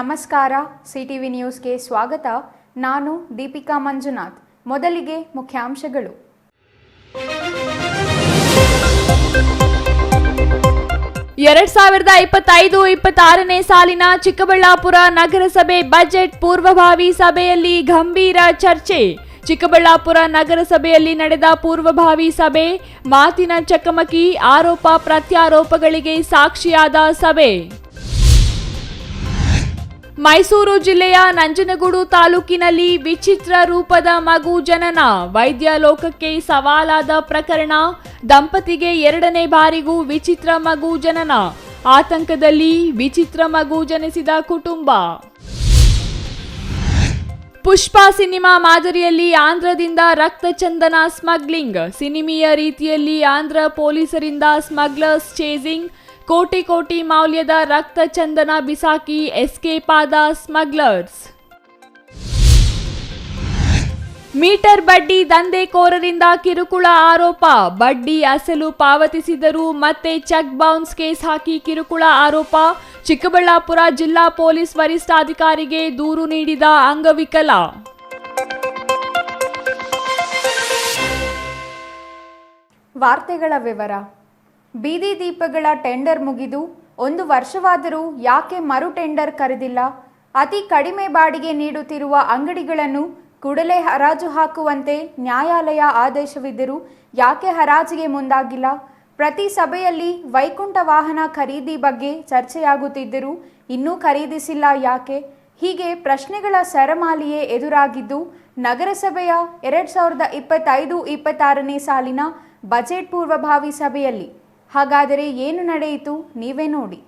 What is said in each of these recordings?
ನಮಸ್ಕಾರ, ಸಿಟಿವಿ ನ್ಯೂಸ್ಗೆ ಸ್ವಾಗತ. ನಾನು ದೀಪಿಕಾ ಮಂಜುನಾಥ್. ಮೊದಲಿಗೆ ಮುಖ್ಯಾಂಶಗಳು. ಎರಡ್ 2025-26ನೇ ಸಾಲಿನ ಚಿಕ್ಕಬಳ್ಳಾಪುರ ನಗರಸಭೆ ಬಜೆಟ್ ಪೂರ್ವಭಾವಿ ಸಭೆಯಲ್ಲಿ ಗಂಭೀರ ಚರ್ಚೆ. ಚಿಕ್ಕಬಳ್ಳಾಪುರ ನಗರಸಭೆಯಲ್ಲಿ ನಡೆದ ಪೂರ್ವಭಾವಿ ಸಭೆ, ಮಾತಿನ ಚಕಮಕಿ, ಆರೋಪ ಪ್ರತ್ಯಾರೋಪಗಳಿಗೆ ಸಾಕ್ಷಿಯಾದ ಸಭೆ. ಮೈಸೂರು ಜಿಲ್ಲೆಯ ನಂಜನಗೂಡು ತಾಲೂಕಿನಲ್ಲಿ ವಿಚಿತ್ರ ರೂಪದ ಮಗು ಜನನ, ವೈದ್ಯ ಲೋಕಕ್ಕೆ ಸವಾಲಾದ ಪ್ರಕರಣ. ದಂಪತಿಗೆ 2ನೇ ಬಾರಿಗೂ ವಿಚಿತ್ರ ಮಗು ಜನನ, ಆತಂಕದಲ್ಲಿ ವಿಚಿತ್ರ ಮಗು ಜನಿಸಿದ ಕುಟುಂಬ. ಪುಷ್ಪ ಸಿನಿಮಾ ಮಾದರಿಯಲ್ಲಿ ಆಂಧ್ರದಿಂದ ರಕ್ತಚಂದನ ಸ್ಮಗ್ಲಿಂಗ್, ಸಿನಿಮೀಯ ರೀತಿಯಲ್ಲಿ ಆಂಧ್ರ ಪೊಲೀಸರಿಂದ ಸ್ಮಗ್ಲರ್ಸ್ ಚೇಸಿಂಗ್. ಕೋಟಿ ಮೌಲ್ಯದ ರಕ್ತಚಂದನ ಬಿಸಾಕಿ ಎಸ್ಕೇಪ್ ಆದ ಸ್ಮಗ್ಲರ್ಸ್. ಮೀಟರ್ ಬಡ್ಡಿ ದಂಧೆಕೋರರಿಂದ ಕಿರುಕುಳ ಆರೋಪ, ಬಡ್ಡಿ ಅಸಲು ಪಾವತಿಸಿದರೂ ಮತ್ತೆ ಚೆಕ್ ಬೌನ್ಸ್ ಕೇಸ್ ಹಾಕಿ ಕಿರುಕುಳ ಆರೋಪ. ಚಿಕ್ಕಬಳ್ಳಾಪುರ ಜಿಲ್ಲಾ ಪೊಲೀಸ್ ವರಿಷ್ಠಾಧಿಕಾರಿಗೆ ದೂರು ನೀಡಿದ ಅಂಗವಿಕಲ. ವಾರ್ತೆಗಳ ವಿವರ. ಬೀದಿ ದೀಪಗಳ ಟೆಂಡರ್ ಮುಗಿದು 1 ವರ್ಷವಾದರೂ ಯಾಕೆ ಮರು ಟೆಂಡರ್ ಕರೆದಿಲ್ಲ? ಅತಿ ಕಡಿಮೆ ಬಾಡಿಗೆ ನೀಡುತ್ತಿರುವ ಅಂಗಡಿಗಳನ್ನು ಕೂಡಲೇ ಹರಾಜು ಹಾಕುವಂತೆ ನ್ಯಾಯಾಲಯ ಆದೇಶವಿದ್ದರೂ ಯಾಕೆ ಹರಾಜಿಗೆ ಮುಂದಾಗಿಲ್ಲ? ಪ್ರತಿ ಸಭೆಯಲ್ಲಿ ವೈಕುಂಠ ವಾಹನ ಖರೀದಿ ಬಗ್ಗೆ ಚರ್ಚೆಯಾಗುತ್ತಿದ್ದರೂ ಇನ್ನೂ ಖರೀದಿಸಿಲ್ಲ ಯಾಕೆ? ಹೀಗೆ ಪ್ರಶ್ನೆಗಳ ಸರಮಾಲೆಯೇ ಎದುರಾಗಿದ್ದು ನಗರಸಭೆಯ 2025-26ನೇ ಸಾಲಿನ ಬಜೆಟ್ ಪೂರ್ವಭಾವಿ ಸಭೆಯಲ್ಲಿ. ಹಾಗಾದರೆ ಏನು ನಡೆಯಿತು ನೀವೇ ನೋಡಿ.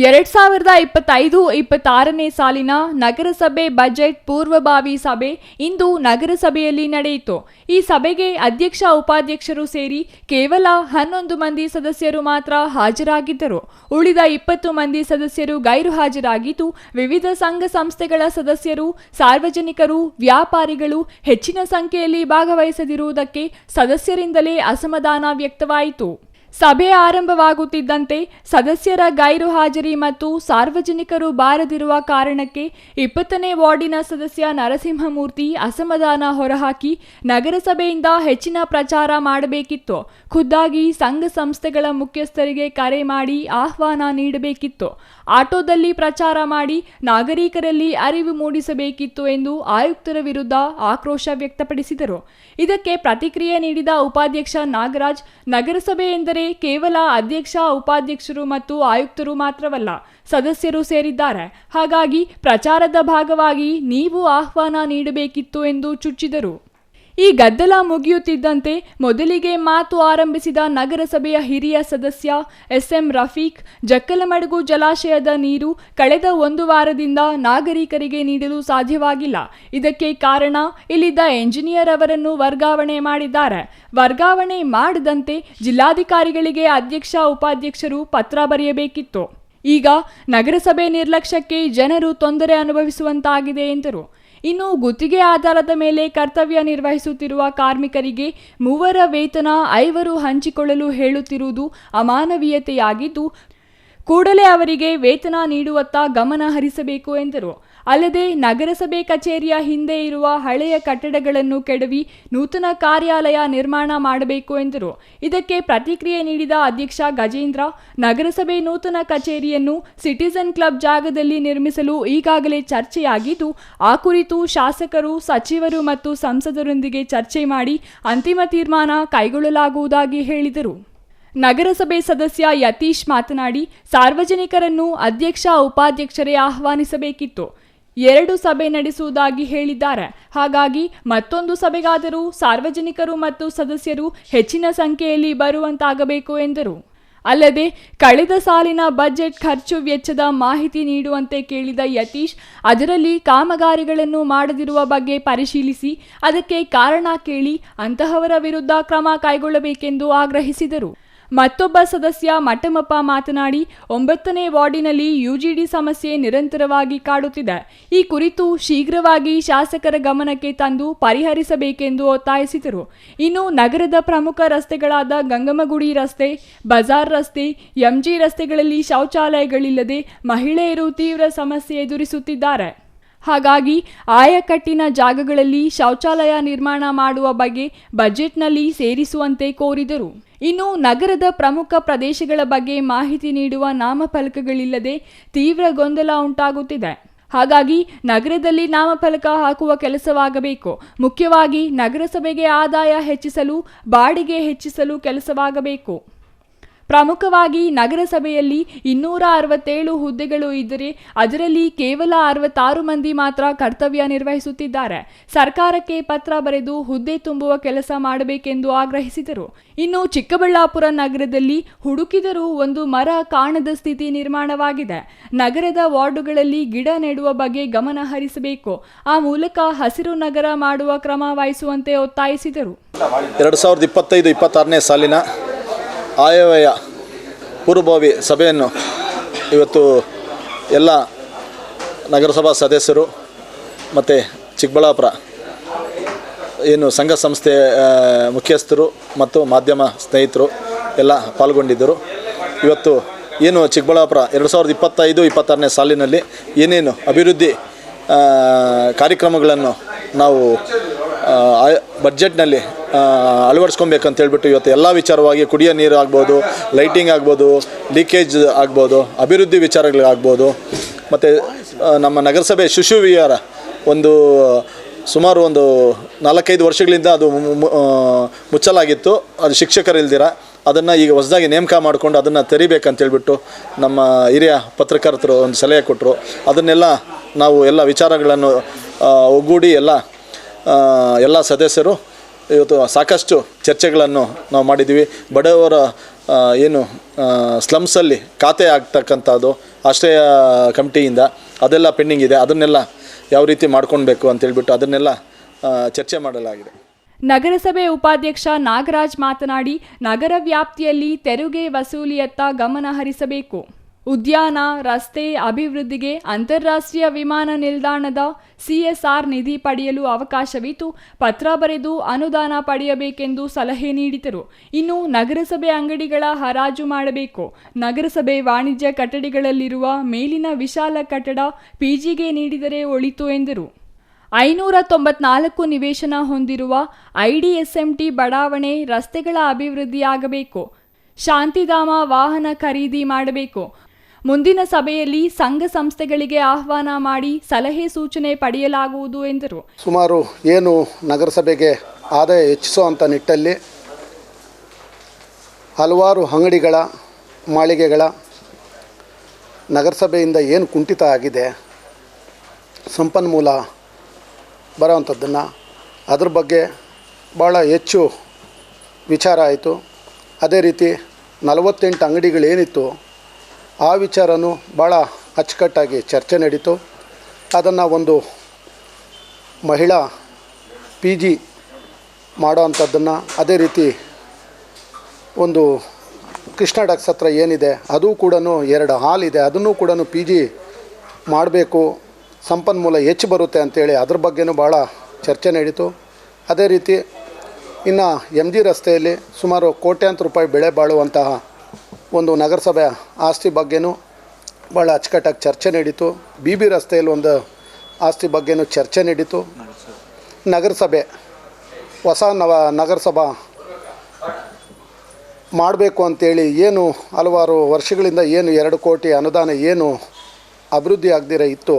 2025-26ನೇ ಸಾಲಿನ ನಗರಸಭೆ ಬಜೆಟ್ ಪೂರ್ವಭಾವಿ ಸಭೆ ಇಂದು ನಗರಸಭೆಯಲ್ಲಿ ನಡೆಯಿತು. ಈ ಸಭೆಗೆ ಅಧ್ಯಕ್ಷ ಉಪಾಧ್ಯಕ್ಷರು ಸೇರಿ ಕೇವಲ 11 ಮಂದಿ ಸದಸ್ಯರು ಮಾತ್ರ ಹಾಜರಾಗಿದ್ದರು. ಉಳಿದ 20 ಮಂದಿ ಸದಸ್ಯರು ಗೈರು ಹಾಜರಾಗಿದ್ದು, ವಿವಿಧ ಸಂಘ ಸಂಸ್ಥೆಗಳ ಸದಸ್ಯರು, ಸಾರ್ವಜನಿಕರು, ವ್ಯಾಪಾರಿಗಳು ಹೆಚ್ಚಿನ ಸಂಖ್ಯೆಯಲ್ಲಿ ಭಾಗವಹಿಸದಿರುವುದಕ್ಕೆ ಸದಸ್ಯರಿಂದಲೇ ಅಸಮಾಧಾನ ವ್ಯಕ್ತವಾಯಿತು. ಸಭೆ ಆರಂಭವಾಗುತ್ತಿದ್ದಂತೆ ಸದಸ್ಯರ ಗೈರು ಹಾಜರಿ ಮತ್ತು ಸಾರ್ವಜನಿಕರು ಬಾರದಿರುವ ಕಾರಣಕ್ಕೆ 20ನೇ ವಾರ್ಡಿನ ಸದಸ್ಯ ನರಸಿಂಹಮೂರ್ತಿ ಅಸಮಾಧಾನ ಹೊರಹಾಕಿ ನಗರಸಭೆಯಿಂದ ಹೆಚ್ಚಿನ ಪ್ರಚಾರ ಮಾಡಬೇಕಿತ್ತು, ಖುದ್ದಾಗಿ ಸಂಘ ಸಂಸ್ಥೆಗಳ ಮುಖ್ಯಸ್ಥರಿಗೆ ಕರೆ ಮಾಡಿ ಆಹ್ವಾನ ನೀಡಬೇಕಿತ್ತು, ಆಟೋದಲ್ಲಿ ಪ್ರಚಾರ ಮಾಡಿ ನಾಗರಿಕರಲ್ಲಿ ಅರಿವು ಮೂಡಿಸಬೇಕಿತ್ತು ಎಂದು ಆಯುಕ್ತರ ವಿರುದ್ಧ ಆಕ್ರೋಶ ವ್ಯಕ್ತಪಡಿಸಿದರು. ಇದಕ್ಕೆ ಪ್ರತಿಕ್ರಿಯೆ ನೀಡಿದ ಉಪಾಧ್ಯಕ್ಷ ನಾಗರಾಜ್, ನಗರಸಭೆ ಎಂದರೆ ಕೇವಲ ಅಧ್ಯಕ್ಷ, ಉಪಾಧ್ಯಕ್ಷರು ಮತ್ತು ಆಯುಕ್ತರು ಮಾತ್ರವಲ್ಲ, ಸದಸ್ಯರು ಸೇರಿದ್ದಾರೆ. ಹಾಗಾಗಿ ಪ್ರಚಾರದ ಭಾಗವಾಗಿ ನೀವು ಆಹ್ವಾನ ನೀಡಬೇಕಿತ್ತು ಎಂದು ಚುಚ್ಚಿದರು. ಈ ಗದ್ದಲ ಮುಗಿಯುತ್ತಿದ್ದಂತೆ ಮೊದಲಿಗೆ ಮಾತು ಆರಂಭಿಸಿದ ನಗರಸಭೆಯ ಹಿರಿಯ ಸದಸ್ಯ ಎಸ್ಎಂ ರಫೀಕ್, ಜಕ್ಕಲಮಡುಗು ಜಲಾಶಯದ ನೀರು ಕಳೆದ 1 ವಾರದಿಂದ ನಾಗರಿಕರಿಗೆ ನೀಡಲು ಸಾಧ್ಯವಾಗಿಲ್ಲ. ಇದಕ್ಕೆ ಕಾರಣ ಇಲ್ಲಿದ್ದ ಎಂಜಿನಿಯರ್ ಅವರನ್ನು ವರ್ಗಾವಣೆ ಮಾಡಿದ್ದಾರೆ. ವರ್ಗಾವಣೆ ಮಾಡದಂತೆ ಜಿಲ್ಲಾಧಿಕಾರಿಗಳಿಗೆ ಅಧ್ಯಕ್ಷ, ಉಪಾಧ್ಯಕ್ಷರು ಪತ್ರ ಬರೆಯಬೇಕಿತ್ತು. ಈಗ ನಗರಸಭೆ ನಿರ್ಲಕ್ಷ್ಯಕ್ಕೆ ಜನರು ತೊಂದರೆ ಅನುಭವಿಸುವಂತಾಗಿದೆ ಎಂದರು. ಇನ್ನು ಗುತ್ತಿಗೆ ಆಧಾರದ ಮೇಲೆ ಕರ್ತವ್ಯ ನಿರ್ವಹಿಸುತ್ತಿರುವ ಕಾರ್ಮಿಕರಿಗೆ 3 ವೇತನ 5 ಹಂಚಿಕೊಳ್ಳಲು ಹೇಳುತ್ತಿರುವುದು ಅಮಾನವೀಯತೆಯಾಗಿದ್ದು, ಕೂಡಲೇ ಅವರಿಗೆ ವೇತನ ನೀಡುವತ್ತ ಗಮನ ಹರಿಸಬೇಕು ಎಂದರು. ಅಲ್ಲದೆ ನಗರಸಭೆ ಕಚೇರಿಯ ಹಿಂದೆ ಇರುವ ಹಳೆಯ ಕಟ್ಟಡಗಳನ್ನು ಕೆಡವಿ ನೂತನ ಕಾರ್ಯಾಲಯ ನಿರ್ಮಾಣ ಮಾಡಬೇಕು ಎಂದರು. ಇದಕ್ಕೆ ಪ್ರತಿಕ್ರಿಯೆ ನೀಡಿದ ಅಧ್ಯಕ್ಷ ಗಜೇಂದ್ರ, ನಗರಸಭೆ ನೂತನ ಕಚೇರಿಯನ್ನು ಸಿಟಿಜನ್ ಕ್ಲಬ್ ಜಾಗದಲ್ಲಿ ನಿರ್ಮಿಸಲು ಈಗಾಗಲೇ ಚರ್ಚೆಯಾಗಿದ್ದು, ಆ ಕುರಿತು ಶಾಸಕರು, ಸಚಿವರು ಮತ್ತು ಸಂಸದರೊಂದಿಗೆ ಚರ್ಚೆ ಮಾಡಿ ಅಂತಿಮ ತೀರ್ಮಾನ ಕೈಗೊಳ್ಳಲಾಗುವುದಾಗಿ ಹೇಳಿದರು. ನಗರಸಭೆ ಸದಸ್ಯ ಯತೀಶ್ ಮಾತನಾಡಿ, ಸಾರ್ವಜನಿಕರನ್ನು ಅಧ್ಯಕ್ಷ, ಉಪಾಧ್ಯಕ್ಷರೇ ಆಹ್ವಾನಿಸಬೇಕಿತ್ತು. 2 ಸಭೆ ನಡೆಸುವುದಾಗಿ ಹೇಳಿದ್ದಾರೆ. ಹಾಗಾಗಿ ಮತ್ತೊಂದು ಸಭೆಗಾದರೂ ಸಾರ್ವಜನಿಕರು ಮತ್ತು ಸದಸ್ಯರು ಹೆಚ್ಚಿನ ಸಂಖ್ಯೆಯಲ್ಲಿ ಬರುವಂತಾಗಬೇಕು ಎಂದರು. ಅಲ್ಲದೆ ಕಳೆದ ಸಾಲಿನ ಬಜೆಟ್ ಖರ್ಚು ವೆಚ್ಚದ ಮಾಹಿತಿ ನೀಡುವಂತೆ ಕೇಳಿದ ಯತೀಶ್, ಅದರಲ್ಲಿ ಕಾಮಗಾರಿಗಳನ್ನು ಮಾಡದಿರುವ ಬಗ್ಗೆ ಪರಿಶೀಲಿಸಿ ಅದಕ್ಕೆ ಕಾರಣ ಕೇಳಿ ಅಂತಹವರ ವಿರುದ್ಧ ಕ್ರಮ ಕೈಗೊಳ್ಳಬೇಕೆಂದು ಆಗ್ರಹಿಸಿದರು. ಮತ್ತೊಬ್ಬ ಸದಸ್ಯ ಮಟ್ಟಮಪ್ಪ ಮಾತನಾಡಿ 9ನೇ ವಾರ್ಡಿನಲ್ಲಿ ಯುಜಿಡಿ ಸಮಸ್ಯೆ ನಿರಂತರವಾಗಿ ಕಾಡುತ್ತಿದೆ. ಈ ಕುರಿತು ಶೀಘ್ರವಾಗಿ ಶಾಸಕರ ಗಮನಕ್ಕೆ ತಂದು ಪರಿಹರಿಸಬೇಕೆಂದು ಒತ್ತಾಯಿಸಿದರು. ಇನ್ನು ನಗರದ ಪ್ರಮುಖ ರಸ್ತೆಗಳಾದ ಗಂಗಮ್ಮಗುಡಿ ರಸ್ತೆ, ಬಜಾರ್ ರಸ್ತೆ, ಎಂಜಿ ರಸ್ತೆಗಳಲ್ಲಿ ಶೌಚಾಲಯಗಳಿಲ್ಲದೆ ಮಹಿಳೆಯರು ತೀವ್ರ ಸಮಸ್ಯೆ ಎದುರಿಸುತ್ತಿದ್ದಾರೆ. ಹಾಗಾಗಿ ಆಯಕಟ್ಟಿನ ಜಾಗಗಳಲ್ಲಿ ಶೌಚಾಲಯ ನಿರ್ಮಾಣ ಮಾಡುವ ಬಗ್ಗೆ ಬಜೆಟ್ನಲ್ಲಿ ಸೇರಿಸುವಂತೆ ಕೋರಿದರು. ಇನ್ನು ನಗರದ ಪ್ರಮುಖ ಪ್ರದೇಶಗಳ ಬಗ್ಗೆ ಮಾಹಿತಿ ನೀಡುವ ನಾಮಫಲಕಗಳಿಲ್ಲದೆ ತೀವ್ರ ಗೊಂದಲ ಉಂಟಾಗುತ್ತಿದೆ. ಹಾಗಾಗಿ ನಗರದಲ್ಲಿ ನಾಮಫಲಕ ಹಾಕುವ ಕೆಲಸವಾಗಬೇಕು. ಮುಖ್ಯವಾಗಿ ನಗರಸಭೆಗೆ ಆದಾಯ ಹೆಚ್ಚಿಸಲು, ಬಾಡಿಗೆ ಹೆಚ್ಚಿಸಲು ಕೆಲಸವಾಗಬೇಕು. ಪ್ರಮುಖವಾಗಿ ನಗರಸಭೆಯಲ್ಲಿ 267 ಹುದ್ದೆಗಳು ಇದ್ದರೆ ಅದರಲ್ಲಿ ಕೇವಲ 66 ಮಂದಿ ಮಾತ್ರ ಕರ್ತವ್ಯ ನಿರ್ವಹಿಸುತ್ತಿದ್ದಾರೆ. ಸರ್ಕಾರಕ್ಕೆ ಪತ್ರ ಬರೆದು ಹುದ್ದೆ ತುಂಬುವ ಕೆಲಸ ಮಾಡಬೇಕೆಂದು ಆಗ್ರಹಿಸಿದರು. ಇನ್ನು ಚಿಕ್ಕಬಳ್ಳಾಪುರ ನಗರದಲ್ಲಿ ಹುಡುಕಿದರೂ ಒಂದು ಮರ ಕಾಣದ ಸ್ಥಿತಿ ನಿರ್ಮಾಣವಾಗಿದೆ. ನಗರದ ವಾರ್ಡುಗಳಲ್ಲಿ ಗಿಡ ನೆಡುವ ಬಗ್ಗೆ ಗಮನ ಹರಿಸಬೇಕು. ಆ ಮೂಲಕ ಹಸಿರು ನಗರ ಮಾಡುವ ಕ್ರಮ ವಹಿಸುವಂತೆ ಒತ್ತಾಯಿಸಿದರು. 2025-26ನೇ ಸಾಲಿನ ಆಯವ್ಯಯ ಪೂರ್ವಭಾವಿ ಸಭೆಯನ್ನು ಇವತ್ತು ಎಲ್ಲ ನಗರಸಭಾ ಸದಸ್ಯರು ಮತ್ತು ಚಿಕ್ಕಬಳ್ಳಾಪುರ ಏನು ಸಂಘ ಸಂಸ್ಥೆ ಮುಖ್ಯಸ್ಥರು ಮತ್ತು ಮಾಧ್ಯಮ ಸ್ನೇಹಿತರು ಎಲ್ಲ ಪಾಲ್ಗೊಂಡಿದ್ದರು. ಇವತ್ತು ಏನು ಚಿಕ್ಕಬಳ್ಳಾಪುರ 2025-26ನೇ ಸಾಲಿನಲ್ಲಿ ಏನೇನು ಅಭಿವೃದ್ಧಿ ಕಾರ್ಯಕ್ರಮಗಳನ್ನು ನಾವು ಬಡ್ಜೆಟ್ನಲ್ಲಿ ಅಳವಡಿಸ್ಕೊಬೇಕಂತ ಹೇಳ್ಬಿಟ್ಟು ಇವತ್ತು ಎಲ್ಲ ವಿಚಾರವಾಗಿ ಕುಡಿಯೋ ನೀರು ಆಗ್ಬೋದು, ಲೈಟಿಂಗ್ ಆಗ್ಬೋದು, ಲೀಕೇಜ್ ಆಗ್ಬೋದು, ಅಭಿವೃದ್ಧಿ ವಿಚಾರಗಳಾಗ್ಬೋದು, ಮತ್ತು ನಮ್ಮ ನಗರಸಭೆ ಶಿಶುವಿಹಾರ ಸುಮಾರು 4-5 ವರ್ಷಗಳಿಂದ ಅದು ಮುಚ್ಚಲಾಗಿತ್ತು. ಅದು ಶಿಕ್ಷಕರಿಲ್ದಿರ ಅದನ್ನು ಈಗ ಹೊಸದಾಗಿ ನೇಮಕ ಮಾಡಿಕೊಂಡು ಅದನ್ನು ತೆರಿಬೇಕಂತೇಳ್ಬಿಟ್ಟು ನಮ್ಮ ಹಿರಿಯ ಪತ್ರಕರ್ತರು ಒಂದು ಸಲಹೆ ಕೊಟ್ಟರು. ಅದನ್ನೆಲ್ಲ ನಾವು ಎಲ್ಲ ವಿಚಾರಗಳನ್ನು ಒಗ್ಗೂಡಿ ಎಲ್ಲ ಸದಸ್ಯರು ಇವತ್ತು ಸಾಕಷ್ಟು ಚರ್ಚೆಗಳನ್ನು ನಾವು ಮಾಡಿದ್ದೀವಿ. ಬಡವರ ಏನು ಸ್ಲಮ್ಸಲ್ಲಿ ಖಾತೆ ಆಗ್ತಕ್ಕಂಥದ್ದು ಆಶ್ರಯ ಕಮಿಟಿಯಿಂದ ಅದೆಲ್ಲ ಪೆಂಡಿಂಗ್ ಇದೆ. ಅದನ್ನೆಲ್ಲ ಯಾವ ರೀತಿ ಮಾಡ್ಕೊಳ್ಬೇಕು ಅಂತೇಳ್ಬಿಟ್ಟು ಅದನ್ನೆಲ್ಲ ಚರ್ಚೆ ಮಾಡಲಾಗಿದೆ. ನಗರಸಭೆ ಉಪಾಧ್ಯಕ್ಷ ನಾಗರಾಜ್ ಮಾತನಾಡಿ, ನಗರ ವ್ಯಾಪ್ತಿಯಲ್ಲಿ ತೆರಿಗೆ ವಸೂಲಿಯತ್ತ ಗಮನ ಹರಿಸಬೇಕು. ಉದ್ಯಾನ, ರಸ್ತೆ ಅಭಿವೃದ್ಧಿಗೆ ಅಂತಾರಾಷ್ಟ್ರೀಯ ವಿಮಾನ ನಿಲ್ದಾಣದ CSR ನಿಧಿ ಪಡೆಯಲು ಅವಕಾಶವಿದ್ದು ಪತ್ರ ಬರೆದು ಅನುದಾನ ಪಡೆಯಬೇಕೆಂದು ಸಲಹೆ ನೀಡಿದರು. ಇನ್ನು ನಗರಸಭೆ ಅಂಗಡಿಗಳ ಹರಾಜು ಮಾಡಬೇಕು. ನಗರಸಭೆ ವಾಣಿಜ್ಯ ಕಟ್ಟಡಗಳಲ್ಲಿರುವ ಮೇಲಿನ ವಿಶಾಲ ಕಟ್ಟಡ PGಗೆ ನೀಡಿದರೆ ಒಳಿತು ಎಂದರು. 594 ನಿವೇಶನ ಹೊಂದಿರುವ IDSMT ಬಡಾವಣೆ ರಸ್ತೆಗಳ ಅಭಿವೃದ್ಧಿಯಾಗಬೇಕು. ಶಾಂತಿಧಾಮ ವಾಹನ ಖರೀದಿ ಮಾಡಬೇಕು. ಮುಂದಿನ ಸಭೆಯಲ್ಲಿ ಸಂಘ ಸಂಸ್ಥೆಗಳಿಗೆ ಆಹ್ವಾನ ಮಾಡಿ ಸಲಹೆ ಸೂಚನೆ ಪಡೆಯಲಾಗುವುದು ಎಂದರು. ಸುಮಾರು ಏನು ನಗರಸಭೆಗೆ ಆದಾಯ ಹೆಚ್ಚಿಸುವಂಥ ನಿಟ್ಟಲ್ಲಿ ಹಲವಾರು ಅಂಗಡಿಗಳ ಮಾಳಿಗೆಗಳ ನಗರಸಭೆಯಿಂದ ಏನು ಕುಂಠಿತ ಆಗಿದೆ, ಸಂಪನ್ಮೂಲ ಬರೋವಂಥದ್ದನ್ನು ಅದ್ರ ಬಗ್ಗೆ ಭಾಳ ಹೆಚ್ಚು ವಿಚಾರ ಆಯಿತು. ಅದೇ ರೀತಿ 48 ಅಂಗಡಿಗಳೇನಿತ್ತು ಆ ವಿಚಾರನೂ ಭಾಳ ಅಚ್ಚುಕಟ್ಟಾಗಿ ಚರ್ಚೆ ನಡೀತು. ಅದನ್ನು ಒಂದು ಮಹಿಳಾ PG ಮಾಡೋ ಅಂಥದ್ದನ್ನು, ಅದೇ ರೀತಿ ಒಂದು ಕೃಷ್ಣ ಡಾಕ್ಸ್ ಹತ್ರ ಏನಿದೆ ಅದು ಕೂಡ 2 ಹಾಲ್ ಇದೆ, ಅದನ್ನು ಕೂಡ PG ಮಾಡಬೇಕು, ಸಂಪನ್ಮೂಲ ಹೆಚ್ಚು ಬರುತ್ತೆ ಅಂಥೇಳಿ ಅದ್ರ ಬಗ್ಗೆನೂ ಭಾಳ ಚರ್ಚೆ ನಡೀತು. ಅದೇ ರೀತಿ ಇನ್ನು MG ರಸ್ತೆಯಲ್ಲಿ ಸುಮಾರು ಕೋಟ್ಯಾಂತರ ರೂಪಾಯಿ ಬೆಳೆ ಬಾಳುವಂತಹ ಒಂದು ನಗರಸಭೆ ಆಸ್ತಿ ಬಗ್ಗೆನೂ ಭಾಳ ಅಚ್ಚುಕಟ್ಟಾಗಿ ಚರ್ಚೆ ನಡೀತು. BB ರಸ್ತೆಯಲ್ಲಿ ಒಂದು ಆಸ್ತಿ ಬಗ್ಗೆನೂ ಚರ್ಚೆ ನಡೀತು. ನಗರಸಭೆ ಹೊಸ ನಗರಸಭಾ ಮಾಡಬೇಕು ಅಂತೇಳಿ ಏನು ಹಲವಾರು ವರ್ಷಗಳಿಂದ ಏನು 2 ಕೋಟಿ ಅನುದಾನ ಏನು ಅಭಿವೃದ್ಧಿ ಆಗದಿರ ಇತ್ತು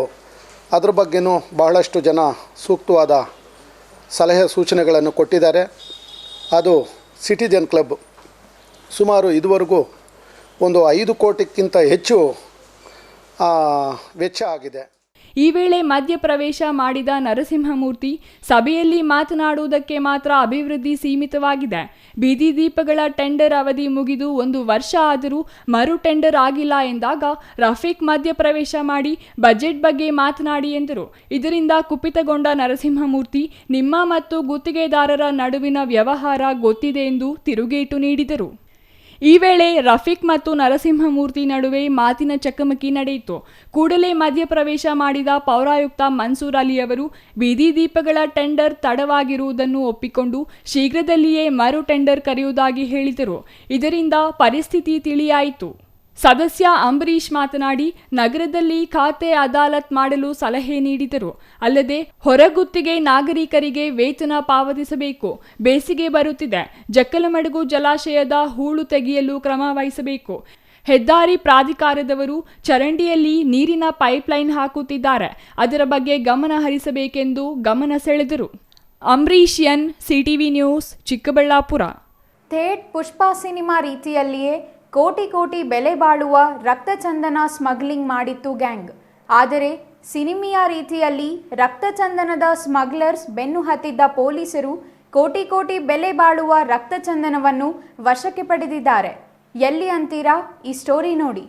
ಅದ್ರ ಬಗ್ಗೆನೂ ಬಹಳಷ್ಟು ಜನ ಸೂಕ್ತವಾದ ಸಲಹೆ ಸೂಚನೆಗಳನ್ನು ಕೊಟ್ಟಿದ್ದಾರೆ. ಅದು ಸಿಟಿಜನ್ ಕ್ಲಬ್ ಸುಮಾರು ಇದುವರೆಗೂ ಒಂದು 5 ಕೋಟಿಗಿಂತ ಹೆಚ್ಚು ವೆಚ್ಚ ಆಗಿದೆ. ಈ ವೇಳೆ ಮಧ್ಯಪ್ರವೇಶ ಮಾಡಿದ ನರಸಿಂಹಮೂರ್ತಿ, ಸಭೆಯಲ್ಲಿ ಮಾತನಾಡುವುದಕ್ಕೆ ಮಾತ್ರ ಅಭಿವೃದ್ಧಿ ಸೀಮಿತವಾಗಿದೆ. ಬೀದಿ ದೀಪಗಳ ಟೆಂಡರ್ ಅವಧಿ ಮುಗಿದು 1 ವರ್ಷ ಆದರೂ ಮರು ಟೆಂಡರ್ ಆಗಿಲ್ಲ ಎಂದಾಗ ರಫೀಕ್ ಮಧ್ಯಪ್ರವೇಶ ಮಾಡಿ ಬಜೆಟ್ ಬಗ್ಗೆ ಮಾತನಾಡಿ ಎಂದರು. ಇದರಿಂದ ಕುಪಿತಗೊಂಡ ನರಸಿಂಹಮೂರ್ತಿ, ನಿಮ್ಮ ಮತ್ತು ಗುತ್ತಿಗೆದಾರರ ನಡುವಿನ ವ್ಯವಹಾರ ಗೊತ್ತಿದೆ ಎಂದು ತಿರುಗೇಟು ನೀಡಿದರು. ಈ ವೇಳೆ ರಫೀಕ್ ಮತ್ತು ನರಸಿಂಹಮೂರ್ತಿ ನಡುವೆ ಮಾತಿನ ಚಕಮಕಿ ನಡೆಯಿತು. ಕೂಡಲೇ ಮಧ್ಯಪ್ರವೇಶ ಮಾಡಿದ ಪೌರಾಯುಕ್ತ ಮನ್ಸೂರ್ ಅಲಿ ಅವರು ಬೀದಿ ದೀಪಗಳ ಟೆಂಡರ್ ತಡವಾಗಿರುವುದನ್ನು ಒಪ್ಪಿಕೊಂಡು ಶೀಘ್ರದಲ್ಲಿಯೇ ಮರು ಟೆಂಡರ್ ಕರೆಯುವುದಾಗಿ ಹೇಳಿದರು. ಇದರಿಂದ ಪರಿಸ್ಥಿತಿ ತಿಳಿಯಾಯಿತು. ಸದಸ್ಯ ಅಂಬರೀಶ್ ಮಾತನಾಡಿ, ನಗರದಲ್ಲಿ ಖಾತೆ ಅದಾಲತ್ ಮಾಡಲು ಸಲಹೆ ನೀಡಿದರು. ಅಲ್ಲದೆ ಹೊರಗುತ್ತಿಗೆ ನಾಗರಿಕರಿಗೆ ವೇತನ ಪಾವತಿಸಬೇಕು. ಬೇಸಿಗೆ ಬರುತ್ತಿದೆ. ಜಕ್ಕಲಮಡುಗು ಜಲಾಶಯದ ಹೂಳು ತೆಗೆಯಲು ಕ್ರಮ ವಹಿಸಬೇಕು. ಹೆದ್ದಾರಿ ಪ್ರಾಧಿಕಾರದವರು ಚರಂಡಿಯಲ್ಲಿ ನೀರಿನ ಪೈಪ್ಲೈನ್ ಹಾಕುತ್ತಿದ್ದಾರೆ. ಅದರ ಬಗ್ಗೆ ಗಮನ ಹರಿಸಬೇಕೆಂದು ಗಮನ ಸೆಳೆದರು. Ambarish N, CTV news, Chikkaballapur. ಥೇಟ್ ಪುಷ್ಪಾ ಸಿನಿಮಾ ರೀತಿಯಲ್ಲಿಯೇ ಕೋಟಿ ಕೋಟಿ ಬೆಲೆ ಬಾಳುವ ರಕ್ತಚಂದನ ಸ್ಮಗ್ಲಿಂಗ್ ಮಾಡಿತ್ತು ಗ್ಯಾಂಗ್. ಆದರೆ ಸಿನಿಮಿಯಾ ರೀತಿಯಲ್ಲಿ ರಕ್ತಚಂದನದ ಸ್ಮಗ್ಲರ್ಸ್ ಬೆನ್ನು ಹತ್ತಿದ್ದ ಪೊಲೀಸರು ಕೋಟಿ ಕೋಟಿ ಬೆಲೆ ಬಾಳುವ ರಕ್ತಚಂದನವನ್ನು ವಶಕ್ಕೆ ಪಡೆದಿದ್ದಾರೆ. ಎಲ್ಲಿ ಅಂತೀರಾ? ಈ ಸ್ಟೋರಿ ನೋಡಿ.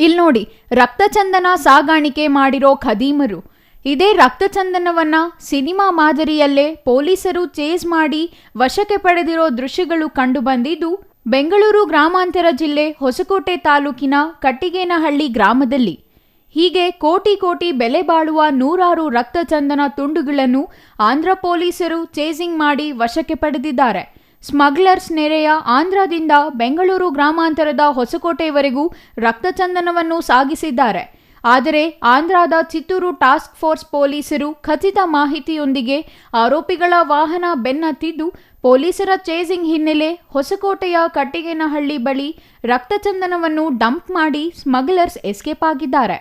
ಇಲ್ಲಿ ನೋಡಿ, ರಕ್ತಚಂದನ ಸಾಗಾಣಿಕೆ ಮಾಡಿರೋ ಖದೀಮರು. ಇದೇ ರಕ್ತಚಂದನವನ್ನ ಸಿನಿಮಾ ಮಾದರಿಯಲ್ಲೇ ಪೊಲೀಸರು ಚೇಸ್ ಮಾಡಿ ವಶಕ್ಕೆ ಪಡೆದಿರೋ ದೃಶ್ಯಗಳು ಕಂಡುಬಂದಿದ್ದು ಬೆಂಗಳೂರು ಗ್ರಾಮಾಂತರ ಜಿಲ್ಲೆ ಹೊಸಕೋಟೆ ತಾಲೂಕಿನ ಕಟ್ಟಿಗೇನಹಳ್ಳಿ ಗ್ರಾಮದಲ್ಲಿ. ಹೀಗೆ ಕೋಟಿ ಕೋಟಿ ಬೆಲೆ ಬಾಳುವ ನೂರಾರು ರಕ್ತಚಂದನ ತುಂಡುಗಳನ್ನು ಆಂಧ್ರ ಪೊಲೀಸರು ಚೇಸಿಂಗ್ ಮಾಡಿ ವಶಕ್ಕೆ ಪಡೆದಿದ್ದಾರೆ. ಸ್ಮಗ್ಲರ್ಸ್ ನೆರೆಯ ಆಂಧ್ರದಿಂದ ಬೆಂಗಳೂರು ಗ್ರಾಮಾಂತರದ ಹೊಸಕೋಟೆವರೆಗೂ ರಕ್ತಚಂದನವನ್ನು ಸಾಗಿಸಿದ್ದಾರೆ. ಆದರೆ ಆಂಧ್ರದ ಚಿತ್ತೂರು ಟಾಸ್ಕ್ ಫೋರ್ಸ್ ಪೊಲೀಸರು ಖಚಿತ ಮಾಹಿತಿಯೊಂದಿಗೆ ಆರೋಪಿಗಳ ವಾಹನ ಬೆನ್ನತ್ತಿದ್ದು ಪೊಲೀಸರ ಚೇಸಿಂಗ್ ಹಿನ್ನೆಲೆ ಹೊಸಕೋಟೆಯ ಕಟ್ಟಿಗೇನಹಳ್ಳಿ ಬಳಿ ರಕ್ತಚಂದನವನ್ನು ಡಂಪ್ ಮಾಡಿ ಸ್ಮಗ್ಲರ್ಸ್ ಎಸ್ಕೇಪ್ ಆಗಿದ್ದಾರೆ.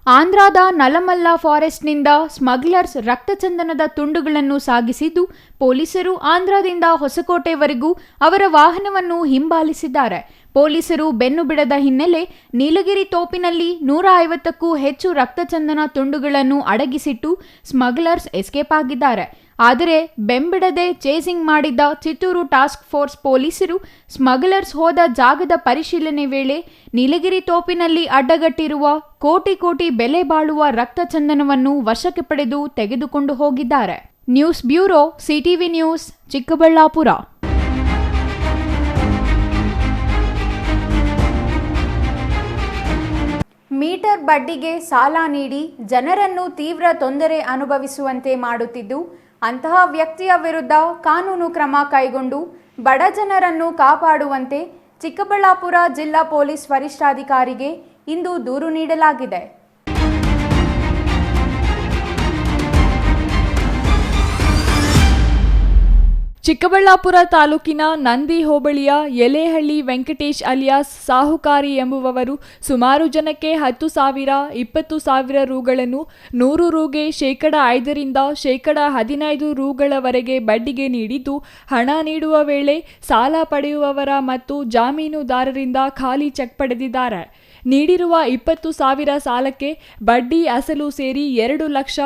ಆಂಧ್ರದ ನಲಮಲ್ಲ ಫಾರೆಸ್ಟ್ನಿಂದ ಸ್ಮಗ್ಲರ್ಸ್ ರಕ್ತಚಂದನದ ತುಂಡುಗಳನ್ನು ಸಾಗಿಸಿದ್ದು ಪೊಲೀಸರು ಆಂಧ್ರದಿಂದ ಹೊಸಕೋಟೆವರೆಗೂ ಅವರ ವಾಹನವನ್ನು ಹಿಂಬಾಲಿಸಿದ್ದಾರೆ. ಪೊಲೀಸರು ಬೆನ್ನು ಬಿಡದ ಹಿನ್ನೆಲೆ ನೀಲಗಿರಿ ತೋಪಿನಲ್ಲಿ 150ಕ್ಕೂ ಹೆಚ್ಚು ರಕ್ತಚಂದನ ತುಂಡುಗಳನ್ನು ಅಡಗಿಸಿಟ್ಟು ಸ್ಮಗ್ಲರ್ಸ್ ಎಸ್ಕೇಪ್ ಆಗಿದ್ದಾರೆ. ಆದರೆ ಬೆಂಬಿಡದೆ ಚೇಸಿಂಗ್ ಮಾಡಿದ್ದ ಚಿತ್ತೂರು ಟಾಸ್ಕ್ ಫೋರ್ಸ್ ಪೊಲೀಸರು ಸ್ಮಗ್ಲರ್ಸ್ ಹೋದ ಜಾಗದ ಪರಿಶೀಲನೆ ವೇಳೆ ನೀಲಗಿರಿ ತೋಪಿನಲ್ಲಿ ಅಡ್ಡಗಟ್ಟಿರುವ ಕೋಟಿ ಕೋಟಿ ಬೆಲೆ ಬಾಳುವ ರಕ್ತಚಂದನವನ್ನು ವಶಕ್ಕೆ ಪಡೆದು ತೆಗೆದುಕೊಂಡು ಹೋಗಿದ್ದಾರೆ. News bureau, CTV news, Chikkaballapur. Meter ಬಡ್ಡಿಗೆ ಸಾಲ ನೀಡಿ ಜನರನ್ನು ತೀವ್ರ ತೊಂದರೆ ಅನುಭವಿಸುವಂತೆ ಮಾಡುತ್ತಿದ್ದು ಅಂತಹ ವ್ಯಕ್ತಿಯ ವಿರುದ್ಧ ಕಾನೂನು ಕ್ರಮ ಕೈಗೊಂಡು ಬಡ ಜನರನ್ನು ಕಾಪಾಡುವಂತೆ ಚಿಕ್ಕಬಳ್ಳಾಪುರ ಜಿಲ್ಲಾ ಪೊಲೀಸ್ ವರಿಷ್ಠಾಧಿಕಾರಿಗೆ ಇಂದು ದೂರು ನೀಡಲಾಗಿದೆ. ಚಿಕ್ಕಬಳ್ಳಾಪುರ ತಾಲೂಕಿನ ನಂದಿ ಹೋಬಳಿಯ ಎಲೆಹಳ್ಳಿ ವೆಂಕಟೇಶ್ ಅಲಿಯಾಸ್ ಸಾಹುಕಾರಿ ಎಂಬುವವರು ಸುಮಾರು ಜನಕ್ಕೆ 10,000, 20,000 ರೂಗಳನ್ನು 100 ರೂಗೆ ಶೇಕಡ 5ರಿಂದ ಶೇಕಡ 15 ರೂಗಳವರೆಗೆ ಬಡ್ಡಿಗೆ ನೀಡಿದ್ದು, ಹಣ ನೀಡುವ ವೇಳೆ ಸಾಲ ಪಡೆಯುವವರ ಮತ್ತು ಜಾಮೀನುದಾರರಿಂದ ಖಾಲಿ ಚೆಕ್ ಪಡೆದಿದ್ದಾರೆ. ನೀಡಿರುವ 20,000 ಸಾಲಕ್ಕೆ ಬಡ್ಡಿ ಅಸಲು ಸೇರಿ 2 ಲಕ್ಷ,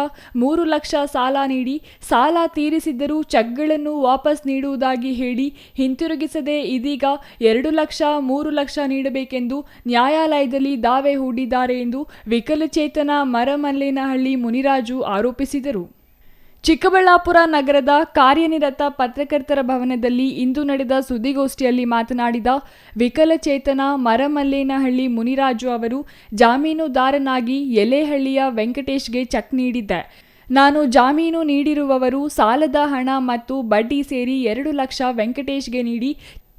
3 ಲಕ್ಷ ಸಾಲ ನೀಡಿ ಸಾಲ ತೀರಿಸಿದ್ದರೂ ಚೆಕ್ಗಳನ್ನು ವಾಪಸ್ ನೀಡುವುದಾಗಿ ಹೇಳಿ ಹಿಂತಿರುಗಿಸದೆ ಇದೀಗ 2 ಲಕ್ಷ, 3 ಲಕ್ಷ ನೀಡಬೇಕೆಂದು ನ್ಯಾಯಾಲಯದಲ್ಲಿ ದಾವೆ ಹೂಡಿದ್ದಾರೆ ಎಂದು ವಿಕಲಚೇತನ ಮರಮಲ್ಲೇನಹಳ್ಳಿ ಮುನಿರಾಜು ಆರೋಪಿಸಿದರು. ಚಿಕ್ಕಬಳ್ಳಾಪುರ ನಗರದ ಕಾರ್ಯನಿರತ ಪತ್ರಕರ್ತರ ಭವನದಲ್ಲಿ ಇಂದು ನಡೆದ ಸುದ್ದಿಗೋಷ್ಠಿಯಲ್ಲಿ ಮಾತನಾಡಿದ ವಿಕಲಚೇತನ ಮರಮಲ್ಲೇನಹಳ್ಳಿ ಮುನಿರಾಜು ಅವರು, ಜಾಮೀನುದಾರನಾಗಿ ಎಲೆಹಳ್ಳಿಯ ವೆಂಕಟೇಶ್ಗೆ ಚೆಕ್ ನೀಡಿದ್ದೆ. ನಾನು ಜಾಮೀನು ನೀಡಿರುವವರು ಸಾಲದ ಹಣ ಮತ್ತು ಬಡ್ಡಿ ಸೇರಿ 2 ಲಕ್ಷ ವೆಂಕಟೇಶ್ಗೆ ನೀಡಿ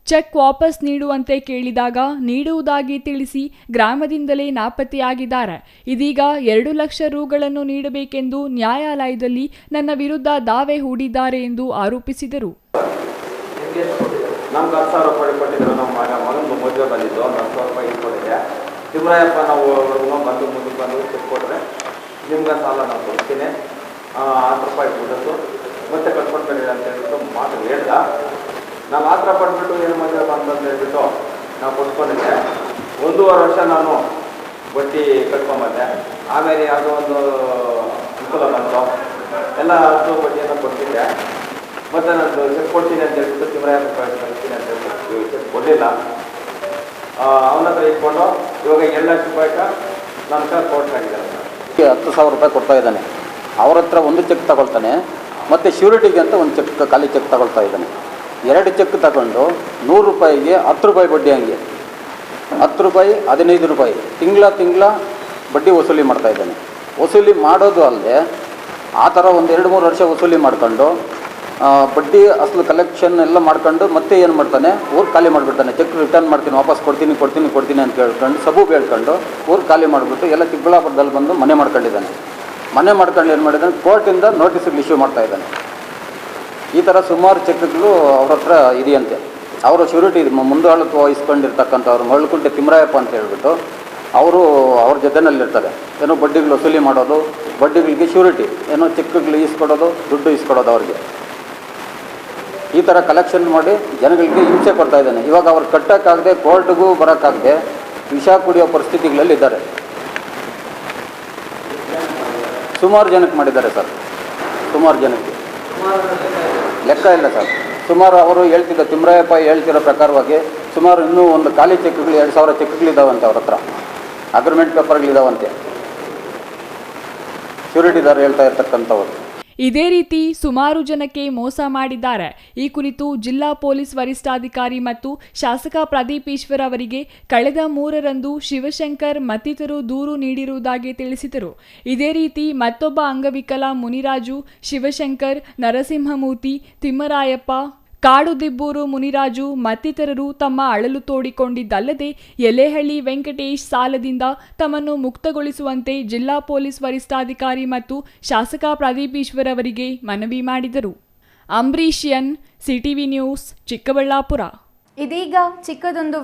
ಚೆಕ್ ವಾಪಸ್ ನೀಡುವಂತೆ ಕೇಳಿದಾಗ ನೀಡುವುದಾಗಿ ತಿಳಿಸಿ ಗ್ರಾಮದಿಂದಲೇ ನಾಪತ್ತೆಯಾಗಿದ್ದಾರೆ. ಇದೀಗ 2 ಲಕ್ಷ ರುಗಳನ್ನು ನೀಡಬೇಕೆಂದು ನ್ಯಾಯಾಲಯದಲ್ಲಿ ನನ್ನ ವಿರುದ್ಧ ದಾವೆ ಹೂಡಿದ್ದಾರೆ ಎಂದು ಆರೋಪಿಸಿದರು. ನಮ್ಗೆ 10,000 ರೂಪಾಯಿ ಕೊಟ್ಟಿದ್ರು. ನಮ್ಮ ಮಗನಿಗೆ ಮದುವೆ ಬಂದಿದ್ದು, ಒಂದು 10,000 ರೂಪಾಯಿ ಇಟ್ಕೊಂಡಿದ್ದೆ. ತಿಮ್ಮರಾಯಪ್ಪ ನಾವು ಬಂದು ಮುಂದಕ್ಕೆ ಬಂದು ಚೆಕ್ ಕೊಟ್ಟರೆ ನಿಮ್ಗೆ ಸಾಲ ನಾವು ಕೊಡ್ತೀನಿ, 10 ರೂಪಾಯಿ ಕೊಡೋದು ಮತ್ತೆ ಕಟ್ಕೊಡ್ಬೇಡಿ ಅಂತ ಹೇಳ್ಬಿಟ್ಟು ಮಾತು ಹೇಳ್ದ. ನಾವು ಆ ಥರ ಪಟ್ಬಿಟ್ಟು ಏನು ಮದುವೆ ಬಂತಂತ ಹೇಳ್ಬಿಟ್ಟು ನಾವು ಕೊಟ್ಕೊಂಡಿದ್ದೆ. 1.5 ವರ್ಷ ನಾನು ಬಡ್ಡಿ ಕಟ್ಕೊಂಬಂದೆ. ಆಮೇಲೆ ಯಾವುದೋ ಒಂದು ಅನುಕೂಲ ಬಂತು, ಎಲ್ಲ ಅಷ್ಟು ಬಡ್ಡಿಯನ್ನು ಕೊಡ್ತಿದ್ದೆ. ಮತ್ತು ನಾನು ಚೆಕ್ ಕೊಡ್ತೀನಿ ಅಂತ ಹೇಳ್ಬಿಟ್ಟು ತಿಮ್ಮರಾಯಪ್ಪ ಕಳಿಸ್ತೀನಿ ಅಂತ ಹೇಳ್ಬಿಟ್ಟು ಚೆಕ್ ಕೊಡಲಿಲ್ಲ. ಅವನ ಹತ್ರ ಇಟ್ಕೊಂಡು ಇವಾಗ 2 ಲಕ್ಷ ರೂಪಾಯಿ ನನ್ನ ಕೋರ್ಟ್ ಆಗಿದ್ದಾರೆ. 10,000 ರೂಪಾಯಿ ಕೊಡ್ತಾ ಇದ್ದಾನೆ. ಅವ್ರ ಹತ್ರ ಒಂದು ಚೆಕ್ ತಗೊಳ್ತಾನೆ, ಮತ್ತು ಶ್ಯೂರಿಟಿಗೆ ಅಂತ ಒಂದು ಚೆಕ್, ಖಾಲಿ ಚೆಕ್ ತಗೊಳ್ತಾ ಇದ್ದಾನೆ. 2 ಚೆಕ್ ತಗೊಂಡು 100 ರೂಪಾಯಿಗೆ 10 ರೂಪಾಯಿ ಬಡ್ಡಿ, ಹಂಗೆ 10 ರೂಪಾಯಿ 15 ರೂಪಾಯಿ ತಿಂಗಳ ಬಡ್ಡಿ ವಸೂಲಿ ಮಾಡ್ತಾ ಇದ್ದಾನೆ. ವಸೂಲಿ ಮಾಡೋದು ಅಲ್ಲದೆ ಆ ಥರ ಒಂದು 2-3 ವರ್ಷ ವಸೂಲಿ ಮಾಡ್ಕೊಂಡು ಬಡ್ಡಿ ಅಸಲು ಕಲೆಕ್ಷನ್ ಎಲ್ಲ ಮಾಡ್ಕೊಂಡು ಮತ್ತೆ ಏನು ಮಾಡ್ತಾನೆ, ಊರು ಖಾಲಿ ಮಾಡಿಬಿಡ್ತಾನೆ. ಚೆಕ್ ರಿಟರ್ನ್ ಮಾಡ್ತೀನಿ, ವಾಪಸ್ ಕೊಡ್ತೀನಿ ಅಂತ ಹೇಳ್ಕೊಂಡು ಸಬೂಬ್ ಹೇಳ್ಕೊಂಡು ಊರು ಖಾಲಿ ಮಾಡಿಬಿಟ್ಟು ಎಲ್ಲ ಚಿಕ್ಕಬಳ್ಳಾಪುರದಲ್ಲಿ ಬಂದು ಮನೆ ಮಾಡ್ಕೊಂಡಿದ್ದಾನೆ. ಮನೆ ಮಾಡ್ಕೊಂಡು ಏನು ಮಾಡಿದ್ದಾನೆ, ಕೋರ್ಟಿಂದ ನೋಟಿಸ್ಗಳು ಇಶ್ಯೂ ಮಾಡ್ತಾ ಇದ್ದಾನೆ. ಈ ಥರ ಸುಮಾರು ಚೆಕ್ಗಳು ಅವ್ರ ಹತ್ರ ಇದೆಯಂತೆ. ಅವರ ಶ್ಯೂರಿಟಿ ಮುಂದಾಳತ್ವ ವಹಿಸ್ಕೊಂಡಿರ್ತಕ್ಕಂಥವ್ರು ಮಳ್ಕುಂಟೆ ತಿಮ್ಮರಾಯಪ್ಪ ಅಂತ ಹೇಳ್ಬಿಟ್ಟು ಅವ್ರ ಜೊತೆಯಲ್ಲಿರ್ತಾರೆ. ಏನೋ ಬಡ್ಡಿಗಳು ವಸೂಲಿ ಮಾಡೋದು, ಬಡ್ಡಿಗಳಿಗೆ ಶ್ಯೂರಿಟಿ, ಏನೋ ಚೆಕ್ಗಳು ಈಸ್ಕೊಡೋದು, ದುಡ್ಡು ಈಸ್ಕೊಡೋದು ಅವ್ರಿಗೆ. ಈ ಥರ ಕಲೆಕ್ಷನ್ ಮಾಡಿ ಜನಗಳಿಗೆ ಹಿಂಸೆ ಕೊಡ್ತಾ ಇದ್ದಾನೆ. ಇವಾಗ ಅವ್ರು ಕಟ್ಟೋಕ್ಕಾಗದೆ, ಕೋರ್ಟ್ಗೂ ಬರೋಕ್ಕಾಗದೆ ವಿಷ ಕುಡಿಯೋ ಪರಿಸ್ಥಿತಿಗಳಲ್ಲಿದ್ದಾರೆ. ಸುಮಾರು ಜನಕ್ಕೆ ಮಾಡಿದ್ದಾರೆ ಸರ್, ಸುಮಾರು ಜನಕ್ಕೆ ಲೆಕ್ಕ ಇಲ್ಲ ಸರ್. ಸುಮಾರು ಅವರು ತಿಮ್ಮರಾಯಪ್ಪ ಹೇಳ್ತಿರೋ ಪ್ರಕಾರವಾಗಿ ಸುಮಾರು ಇನ್ನೂ ಒಂದು ಖಾಲಿ ಚೆಕ್ಗಳು 2,000 ಚೆಕ್ಗಳಿದ್ದಾವಂತೆ ಅವ್ರ ಹತ್ರ, ಅಗ್ರಿಮೆಂಟ್ ಪೇಪರ್ಗಳಿದ್ದಾವಂತೆ, ಶ್ಯೂರಿಟಿದಾರ ಹೇಳ್ತಾ ಇರ್ತಕ್ಕಂಥವ್ರು. ಇದೇ ರೀತಿ ಸುಮಾರು ಜನಕ್ಕೆ ಮೋಸ ಮಾಡಿದ್ದಾರೆ. ಈ ಕುರಿತು ಜಿಲ್ಲಾ ಪೊಲೀಸ್ ವರಿಷ್ಠಾಧಿಕಾರಿ ಮತ್ತು ಶಾಸಕ ಪ್ರದೀಪ್ ಈಶ್ವರ್ ಅವರಿಗೆ ಕಳೆದ 3ರಂದು ಶಿವಶಂಕರ್ ಮತ್ತಿತರರು ದೂರು ನೀಡಿರುವುದಾಗಿ ತಿಳಿಸಿದರು. ಇದೇ ರೀತಿ ಮತ್ತೊಬ್ಬ ಅಂಗವಿಕಲ ಮುನಿರಾಜು, ಶಿವಶಂಕರ್, ನರಸಿಂಹಮೂರ್ತಿ, ತಿಮ್ಮರಾಯಪ್ಪ, ಕಾಡುದಿಬ್ಬೂರು ಮುನಿರಾಜು ಮತ್ತಿತರರು ತಮ್ಮ ಅಳಲು ತೋಡಿಕೊಂಡಿದ್ದಲ್ಲದೆ ಯಲೇಹಳ್ಳಿ ವೆಂಕಟೇಶ್ ಸಾಲದಿಂದ ತಮ್ಮನ್ನು ಮುಕ್ತಗೊಳಿಸುವಂತೆ ಜಿಲ್ಲಾ ಪೊಲೀಸ್ ವರಿಷ್ಠಾಧಿಕಾರಿ ಮತ್ತು ಶಾಸಕ ಪ್ರದೀಪ್ ಈಶ್ವರ್ ಅವರಿಗೆ ಮನವಿ ಮಾಡಿದರು. Ambareesh N, CTV news, Chikkaballapur. ಇದೀಗ ಚಿಕ್ಕದೊಂದು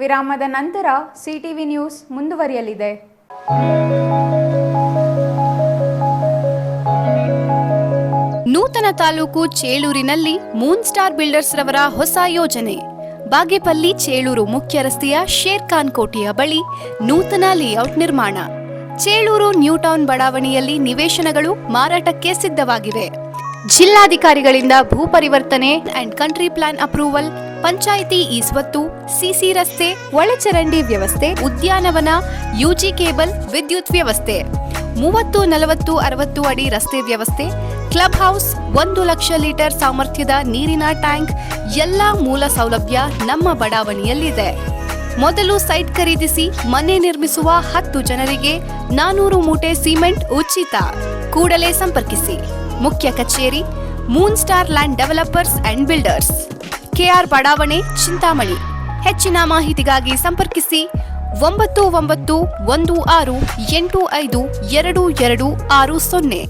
ವಿರಾಮದ ನಂತರ ಸಿಟಿವಿ ನ್ಯೂಸ್ ಮುಂದುವರಿಯಲಿದೆ. ನೂತನ ತಾಲೂಕು ಚೇಳೂರಿನಲ್ಲಿ ಮೂನ್ ಸ್ಟಾರ್ ಬಿಲ್ಡರ್ಸ್ ರವರ ಹೊಸ ಯೋಜನೆ. ಬಾಗೇಪಲ್ಲಿ ಚೇಳೂರು ಮುಖ್ಯ ರಸ್ತೆಯ ಶೇರ್ ಖಾನ್ ಕೋಟೆಯ ಬಳಿ ನೂತನ ಲೇಔಟ್ ನಿರ್ಮಾಣ. ಚೇಳೂರು ನ್ಯೂ ಟೌನ್ ಬಡಾವಣೆಯಲ್ಲಿ ನಿವೇಶನಗಳು ಮಾರಾಟಕ್ಕೆ ಸಿದ್ಧವಾಗಿವೆ. ಜಿಲ್ಲಾಧಿಕಾರಿಗಳಿಂದ ಭೂ ಪರಿವರ್ತನೆ and country plan approval, panchayat eSwathu, CC ರಸ್ತೆ, ಒಳಚರಂಡಿ ವ್ಯವಸ್ಥೆ, ಉದ್ಯಾನವನ, ಯುಜಿ ಕೇಬಲ್, ವಿದ್ಯುತ್ ವ್ಯವಸ್ಥೆ, 30, 40, 60 ಅಡಿ ರಸ್ತೆ ವ್ಯವಸ್ಥೆ, ಕ್ಲಬ್ ಹೌಸ್, 1 ಲಕ್ಷ ಲೀಟರ್ ಸಾಮರ್ಥ್ಯದ ನೀರಿನ ಟ್ಯಾಂಕ್, ಎಲ್ಲಾ ಮೂಲ ಸೌಲಭ್ಯ ನಮ್ಮ ಬಡಾವಣೆಯಲ್ಲಿದೆ. ಮೊದಲು ಸೈಟ್ ಖರೀದಿಸಿ ಮನೆ ನಿರ್ಮಿಸುವ 10 ಜನರಿಗೆ 400 ಮೂಟೆ ಸಿಮೆಂಟ್ ಉಚಿತ. ಕೂಡಲೇ ಸಂಪರ್ಕಿಸಿ. ಮುಖ್ಯ ಕಚೇರಿ, moon star land developers and builders, KR ಬಡಾವಣೆ, ಚಿಂತಾಮಣಿ. ಹೆಚ್ಚಿನ ಮಾಹಿತಿಗಾಗಿ ಸಂಪರ್ಕಿಸಿ 9916852260.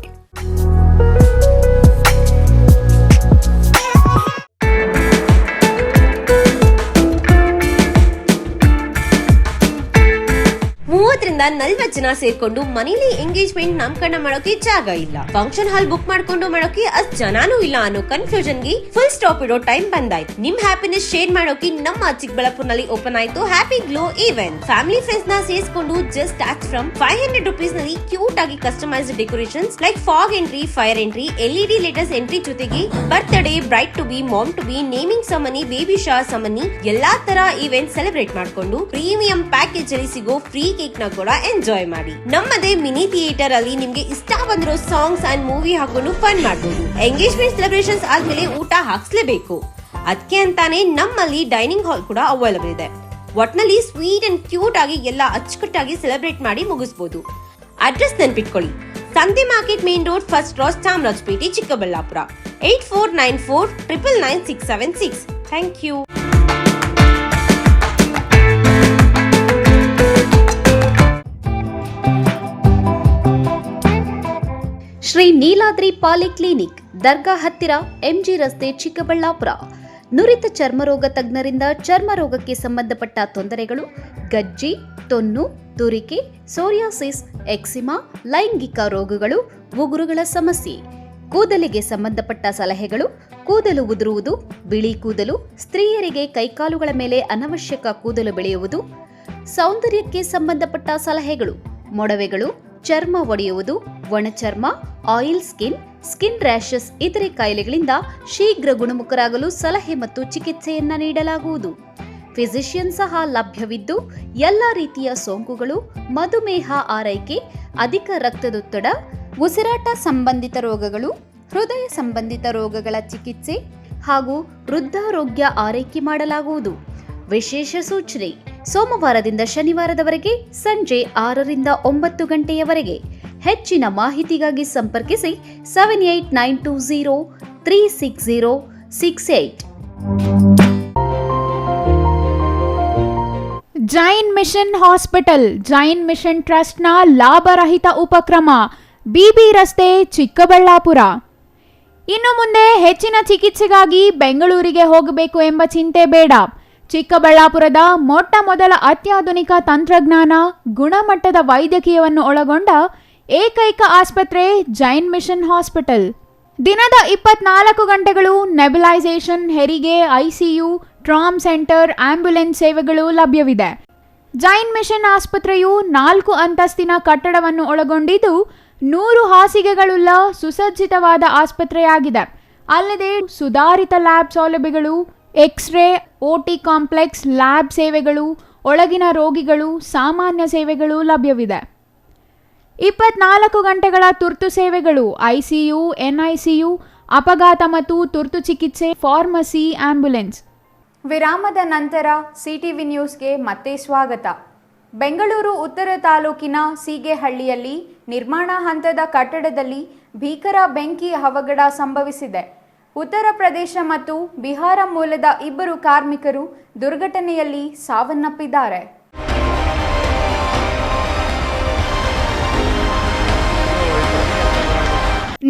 ರಿಂದ 40 ಜನ ಸೇರ್ಕೊಂಡು ಮನೇಲಿ ಎಂಗೇಜ್ಮೆಂಟ್ ನಾಮಕರಣ ಮಾಡೋಕೆ ಜಾಗ ಇಲ್ಲ, ಫಂಕ್ಷನ್ ಹಾಲ್ ಬುಕ್ ಮಾಡ್ಕೊಂಡು ಮಾಡೋಕೆ ಅಷ್ಟ್ ಜನಾನೂ ಇಲ್ಲ ಅನ್ನೋ ಕನ್ಫ್ಯೂಷನ್ ಗೆ ಫುಲ್ ಸ್ಟಾಪ್ ಇಡೋ ಟೈಮ್ ಬಂದಾಯ್ತು. ನಿಮ್ ಹ್ಯಾಪಿನೆಸ್ ಶೇರ್ ಮಾಡೋಕೆ ನಮ್ಮ ಚಿಕ್ಕಬಳ್ಳಾಪುರನಲ್ಲಿ ಓಪನ್ ಆಯ್ತು happy glow event. Family friends ನ ಸೇರಿಸಿಕೊಂಡು ಜಸ್ಟ್ ಸ್ಟಾರ್ಟ್ ಫ್ರಮ್ 500 ರೂಪೀಸ್ ನಲ್ಲಿ ಕ್ಯೂಟ್ ಆಗಿ customised decorations like fog entry, fire entry, LED latest entry ಜೊತೆಗೆ birthday, bride to be, mom to be, naming ceremony, baby shower ceremony ಎಲ್ಲಾ ತರ event celebrate ಮಾಡ್ಕೊಂಡು premium package ಅಲ್ಲಿ ಸಿಗೋ free cake ನ ಕೂಡ ಎಂಜಾಯ್ ಮಾಡಿ. ನಮ್ಮದೇ ಮಿನಿ ಥಿಯೇಟರ್ ಅಲ್ಲಿ ನಿಮ್ಗೆ ಇಷ್ಟ ಬಂದಿರೋ ಸಾಂಗ್ಸ್ ಅಂಡ್ ಮೂವಿ ಹಾಕೊಂಡು ಫನ್ ಮಾಡಬಹುದು. ಎಂಗೇಜ್ಮೆಂಟ್ ಸೆಲೆಬ್ರೇಷನ್ಸ್ ಆದ್ಮೇಲೆ ಊಟ ಹಾಕ್ಸ್ಲೇಬೇಕು. ಅದಕ್ಕೆ ಅಂತಾನೆ ನಮ್ಮಲ್ಲಿ ಡೈನಿಂಗ್ ಹಾಲ್ ಕೂಡ ಅವೈಲೇಬಲ್ ಇದೆ. ಒಟ್ನಲ್ಲಿ ಸ್ವೀಟ್ ಅಂಡ್ ಕ್ಯೂಟ್ ಆಗಿ ಎಲ್ಲ ಅಚ್ಚುಕಟ್ಟಾಗಿ ಸೆಲೆಬ್ರೇಟ್ ಮಾಡಿ ಮುಗಿಸಬಹುದು. ಅಡ್ರೆಸ್ ನೆನ್ಪಿಟ್ಕೊಳ್ಳಿ, ಸಂತೆ market main road, first cross, Chamarajpet, Chikkaballapur. 8494999676. Thank you. Niladri polyclinic, ದರ್ಗಾ ಹತ್ತಿರ, ಎಂಜಿ ರಸ್ತೆ, ಚಿಕ್ಕಬಳ್ಳಾಪುರ. ನುರಿತ ಚರ್ಮರೋಗ ತಜ್ಞರಿಂದ ಚರ್ಮರೋಗಕ್ಕೆ ಸಂಬಂಧಪಟ್ಟ ತೊಂದರೆಗಳು, ಗಜ್ಜಿ, ತೊನ್ನು, ತುರಿಕೆ, ಸೋರಿಯಾಸಿಸ್, ಎಕ್ಸಿಮಾ, ಲೈಂಗಿಕ ರೋಗಗಳು, ಉಗುರುಗಳ ಸಮಸ್ಯೆ, ಕೂದಲಿಗೆ ಸಂಬಂಧಪಟ್ಟ ಸಲಹೆಗಳು, ಕೂದಲು ಉದುರುವುದು, ಬಿಳಿ ಕೂದಲು, ಸ್ತ್ರೀಯರಿಗೆ ಕೈಕಾಲುಗಳ ಮೇಲೆ ಅನವಶ್ಯಕ ಕೂದಲು ಬೆಳೆಯುವುದು, ಸೌಂದರ್ಯಕ್ಕೆ ಸಂಬಂಧಪಟ್ಟ ಸಲಹೆಗಳು, ಮೊಡವೆಗಳು, ಚರ್ಮ ಒಡೆಯುವುದು, ಒಣಚರ್ಮ, ಆಯಿಲ್ ಸ್ಕಿನ್ ರ್ಯಾಷಸ್ ಇತರೆ ಕಾಯಿಲೆಗಳಿಂದ ಶೀಘ್ರ ಗುಣಮುಖರಾಗಲು ಸಲಹೆ ಮತ್ತು ಚಿಕಿತ್ಸೆಯನ್ನ ನೀಡಲಾಗುವುದು. ಫಿಸಿಷಿಯನ್ ಸಹ ಲಭ್ಯವಿದ್ದು ಎಲ್ಲ ರೀತಿಯ ಸೋಂಕುಗಳು, ಮಧುಮೇಹ ಆರೈಕೆ, ಅಧಿಕ ರಕ್ತದೊತ್ತಡ, ಉಸಿರಾಟ ಸಂಬಂಧಿತ ರೋಗಗಳು, ಹೃದಯ ಸಂಬಂಧಿತ ರೋಗಗಳ ಚಿಕಿತ್ಸೆ ಹಾಗೂ ವೃದ್ಧಾರೋಗ್ಯ ಆರೈಕೆ ಮಾಡಲಾಗುವುದು. ವಿಶೇಷ ಸೂಚನೆ: ಸೋಮವಾರದಿಂದ ಶನಿವಾರದವರೆಗೆ ಸಂಜೆ 6 ರಿಂದ 9 ಗಂಟೆಯವರೆಗೆ. ಹೆಚ್ಚಿನ ಮಾಹಿತಿಗಾಗಿ ಸಂಪರ್ಕಿಸಿ 7892036068. Jain mission hospital, Jain mission ಟ್ರಸ್ಟ್ನ ಲಾಭರಹಿತ ಉಪಕ್ರಮ, ಬಿಬಿ ರಸ್ತೆ, ಚಿಕ್ಕಬಳ್ಳಾಪುರ. ಇನ್ನು ಮುಂದೆ ಹೆಚ್ಚಿನ ಚಿಕಿತ್ಸೆಗಾಗಿ ಬೆಂಗಳೂರಿಗೆ ಹೋಗಬೇಕು ಎಂಬ ಚಿಂತೆ ಬೇಡ. ಚಿಕ್ಕಬಳ್ಳಾಪುರದ ಮೊಟ್ಟ ಮೊದಲ ಅತ್ಯಾಧುನಿಕ ತಂತ್ರಜ್ಞಾನ, ಗುಣಮಟ್ಟದ ವೈದ್ಯಕೀಯವನ್ನು ಒಳಗೊಂಡ ಏಕೈಕ ಆಸ್ಪತ್ರೆ ಜೈನ್ ಮಿಷನ್ ಹಾಸ್ಪಿಟಲ್. ದಿನದ 24 ಗಂಟೆಗಳು ನೆಬುಲೈಸೇಷನ್, ಹೆರಿಗೆ, ಐಸಿಯು, ಟ್ರಾಮ್ ಸೆಂಟರ್, ಆಂಬ್ಯುಲೆನ್ಸ್ ಸೇವೆಗಳು ಲಭ್ಯವಿದೆ. ಜೈನ್ ಮಿಷನ್ ಆಸ್ಪತ್ರೆಯು 4 ಅಂತಸ್ತಿನ ಕಟ್ಟಡವನ್ನು ಒಳಗೊಂಡಿದ್ದು 100 ಹಾಸಿಗೆಗಳುಳ್ಳ ಸುಸಜ್ಜಿತವಾದ ಆಸ್ಪತ್ರೆಯಾಗಿದೆ. ಅಲ್ಲದೆ ಸುಧಾರಿತ ಲ್ಯಾಬ್ ಸೌಲಭ್ಯಗಳು, ಎಕ್ಸ್ರೇ, ಓಟಿ ಕಾಂಪ್ಲೆಕ್ಸ್, ಲ್ಯಾಬ್ ಸೇವೆಗಳು, ಒಳಗಿನ ರೋಗಿಗಳು, ಸಾಮಾನ್ಯ ಸೇವೆಗಳು ಲಭ್ಯವಿದೆ. 24 ಗಂಟೆಗಳ ತುರ್ತು ಸೇವೆಗಳು, ಐಸಿಯು, ಎನ್ಐಸಿಯು, ಅಪಘಾತ ಮತ್ತು ತುರ್ತು ಚಿಕಿತ್ಸೆ, ಫಾರ್ಮಸಿ, ಆಂಬ್ಯುಲೆನ್ಸ್. ವಿರಾಮದ ನಂತರ ಸಿಟಿವಿ ನ್ಯೂಸ್ಗೆ ಮತ್ತೆ ಸ್ವಾಗತ. ಬೆಂಗಳೂರು ಉತ್ತರ ತಾಲೂಕಿನ ಸೀಗೆಹಳ್ಳಿಯಲ್ಲಿ ನಿರ್ಮಾಣ ಹಂತದ ಕಟ್ಟಡದಲ್ಲಿ ಭೀಕರ ಬೆಂಕಿ ಅವಘಡ ಸಂಭವಿಸಿದೆ. ಉತ್ತರ ಪ್ರದೇಶ ಮತ್ತು ಬಿಹಾರ ಮೂಲದ 2 ಕಾರ್ಮಿಕರು ದುರ್ಘಟನೆಯಲ್ಲಿ ಸಾವನ್ನಪ್ಪಿದ್ದಾರೆ.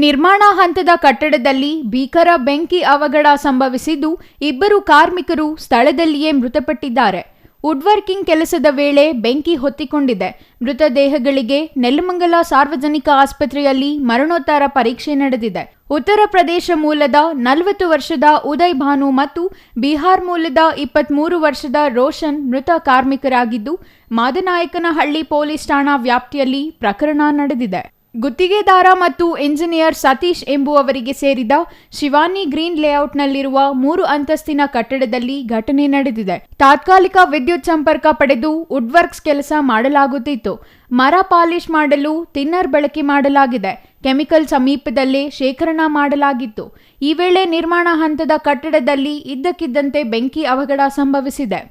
ನಿರ್ಮಾಣ ಹಂತದ ಕಟ್ಟಡದಲ್ಲಿ ಭೀಕರ ಬೆಂಕಿ ಅವಘಡ ಸಂಭವಿಸಿದ್ದು 2 ಕಾರ್ಮಿಕರು ಸ್ಥಳದಲ್ಲಿಯೇ ಮೃತಪಟ್ಟಿದ್ದಾರೆ. ವುಡ್ವರ್ಕಿಂಗ್ ಕೆಲಸದ ವೇಳೆ ಬೆಂಕಿ ಹೊತ್ತಿಕೊಂಡಿದೆ. ಮೃತದೇಹಗಳಿಗೆ ನೆಲಮಂಗಲ ಸಾರ್ವಜನಿಕ ಆಸ್ಪತ್ರೆಯಲ್ಲಿ ಮರಣೋತ್ತರ ಪರೀಕ್ಷೆ ನಡೆದಿದೆ. ಉತ್ತರ ಪ್ರದೇಶ ಮೂಲದ 40 ವರ್ಷದ ಉದಯ್ ಭಾನು ಮತ್ತು ಬಿಹಾರ್ ಮೂಲದ 23 ವರ್ಷದ ರೋಷನ್ ಮೃತ ಕಾರ್ಮಿಕರಾಗಿದ್ದು, ಮಾದನಾಯಕನಹಳ್ಳಿ ಪೊಲೀಸ್ ಠಾಣಾ ವ್ಯಾಪ್ತಿಯಲ್ಲಿ ಪ್ರಕರಣ ನಡೆದಿದೆ. ಗುತ್ತಿಗೆದಾರ ಮತ್ತು ಇಂಜಿನಿಯರ್ ಸತೀಶ್ ಎಂಬುವವರಿಗೆ ಸೇರಿದ ಶಿವಾನಿ ಗ್ರೀನ್ ಲೇಔಟ್ನಲ್ಲಿರುವ 3 ಅಂತಸ್ತಿನ ಕಟ್ಟಡದಲ್ಲಿ ಘಟನೆ ನಡೆದಿದೆ. ತಾತ್ಕಾಲಿಕ ವಿದ್ಯುತ್ ಸಂಪರ್ಕ ಪಡೆದು ವುಡ್ವರ್ಕ್ಸ್ ಕೆಲಸ ಮಾಡಲಾಗುತ್ತಿತ್ತು. ಮರ ಪಾಲಿಶ್ ಮಾಡಲು ಥಿನ್ನರ್ ಬಳಕೆ ಮಾಡಲಾಗಿದೆ. ಕೆಮಿಕಲ್ ಸಮೀಪದಲ್ಲೇ ಶೇಖರಣಾ ಮಾಡಲಾಗಿತ್ತು. ಈ ವೇಳೆ ನಿರ್ಮಾಣ ಹಂತದ ಕಟ್ಟಡದಲ್ಲಿ ಇದ್ದಕ್ಕಿದ್ದಂತೆ ಬೆಂಕಿ ಅವಘಡ ಸಂಭವಿಸಿದೆ.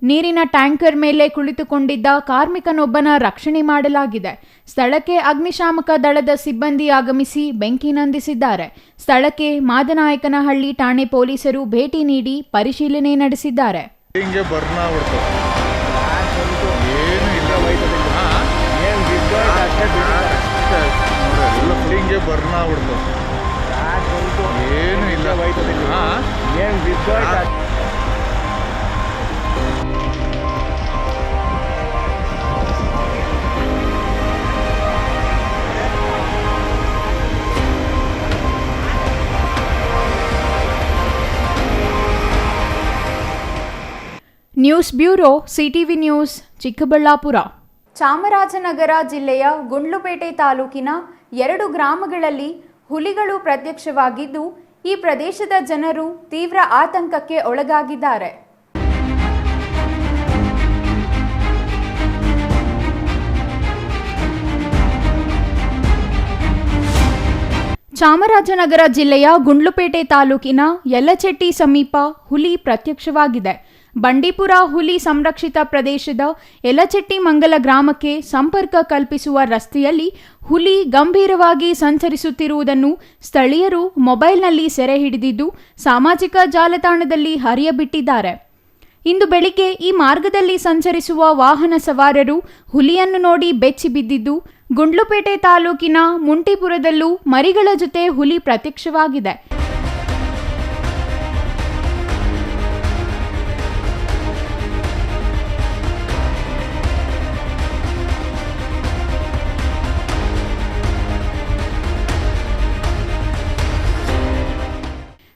ನೀರಿನ ಟ್ಯಾಂಕರ್ ಮೇಲೆ ಕುಳಿತುಕೊಂಡಿದ್ದ ಕಾರ್ಮಿಕನೊಬ್ಬನ ರಕ್ಷಣೆ ಮಾಡಲಾಗಿದೆ. ಸ್ಥಳಕ್ಕೆ ಅಗ್ನಿಶಾಮಕ ದಳದ ಸಿಬ್ಬಂದಿ ಆಗಮಿಸಿ ಬೆಂಕಿ ನಂದಿಸಿದ್ದಾರೆ. ಸ್ಥಳಕ್ಕೆ ಮಾದನಾಯಕನಹಳ್ಳಿ ಠಾಣೆ ಪೊಲೀಸರು ಭೇಟಿ ನೀಡಿ ಪರಿಶೀಲನೆ ನಡೆಸಿದ್ದಾರೆ. News bureau, CTV news, Chikkaballapur. Chamarajanagar ಜಿಲ್ಲೆಯ ಗುಂಡ್ಲುಪೇಟೆ ತಾಲೂಕಿನ 2 ಗ್ರಾಮಗಳಲ್ಲಿ ಹುಲಿಗಳು ಪ್ರತ್ಯಕ್ಷವಾಗಿದ್ದು, ಈ ಪ್ರದೇಶದ ಜನರು ತೀವ್ರ ಆತಂಕಕ್ಕೆ ಒಳಗಾಗಿದ್ದಾರೆ. ಚಾಮರಾಜನಗರ ಜಿಲ್ಲೆಯ ಗುಂಡ್ಲುಪೇಟೆ ತಾಲೂಕಿನ ಯಲ್ಲಚೆಟ್ಟಿ ಸಮೀಪ ಹುಲಿ ಪ್ರತ್ಯಕ್ಷವಾಗಿದೆ. ಬಂಡೀಪುರ ಹುಲಿ ಸಂರಕ್ಷಿತ ಪ್ರದೇಶದ ಯಲ್ಲಚೆಟ್ಟಿ ಮಂಗಲ ಗ್ರಾಮಕ್ಕೆ ಸಂಪರ್ಕ ಕಲ್ಪಿಸುವ ರಸ್ತೆಯಲ್ಲಿ ಹುಲಿ ಗಂಭೀರವಾಗಿ ಸಂಚರಿಸುತ್ತಿರುವುದನ್ನು ಸ್ಥಳೀಯರು ಮೊಬೈಲ್ನಲ್ಲಿ ಸೆರೆ ಹಿಡಿದಿದ್ದು ಸಾಮಾಜಿಕ ಜಾಲತಾಣದಲ್ಲಿ ಹರಿಯಬಿಟ್ಟಿದ್ದಾರೆ. ಇಂದು ಬೆಳಿಗ್ಗೆ ಈ ಮಾರ್ಗದಲ್ಲಿ ಸಂಚರಿಸುವ ವಾಹನ ಸವಾರರು ಹುಲಿಯನ್ನು ನೋಡಿ ಬೆಚ್ಚಿ ಬಿದ್ದಿದ್ದು, ಗುಂಡ್ಲುಪೇಟೆ ತಾಲೂಕಿನ ಮುಂಟಿಪುರದಲ್ಲೂ ಮರಿಗಳ ಜೊತೆ ಹುಲಿ ಪ್ರತ್ಯಕ್ಷವಾಗಿದೆ.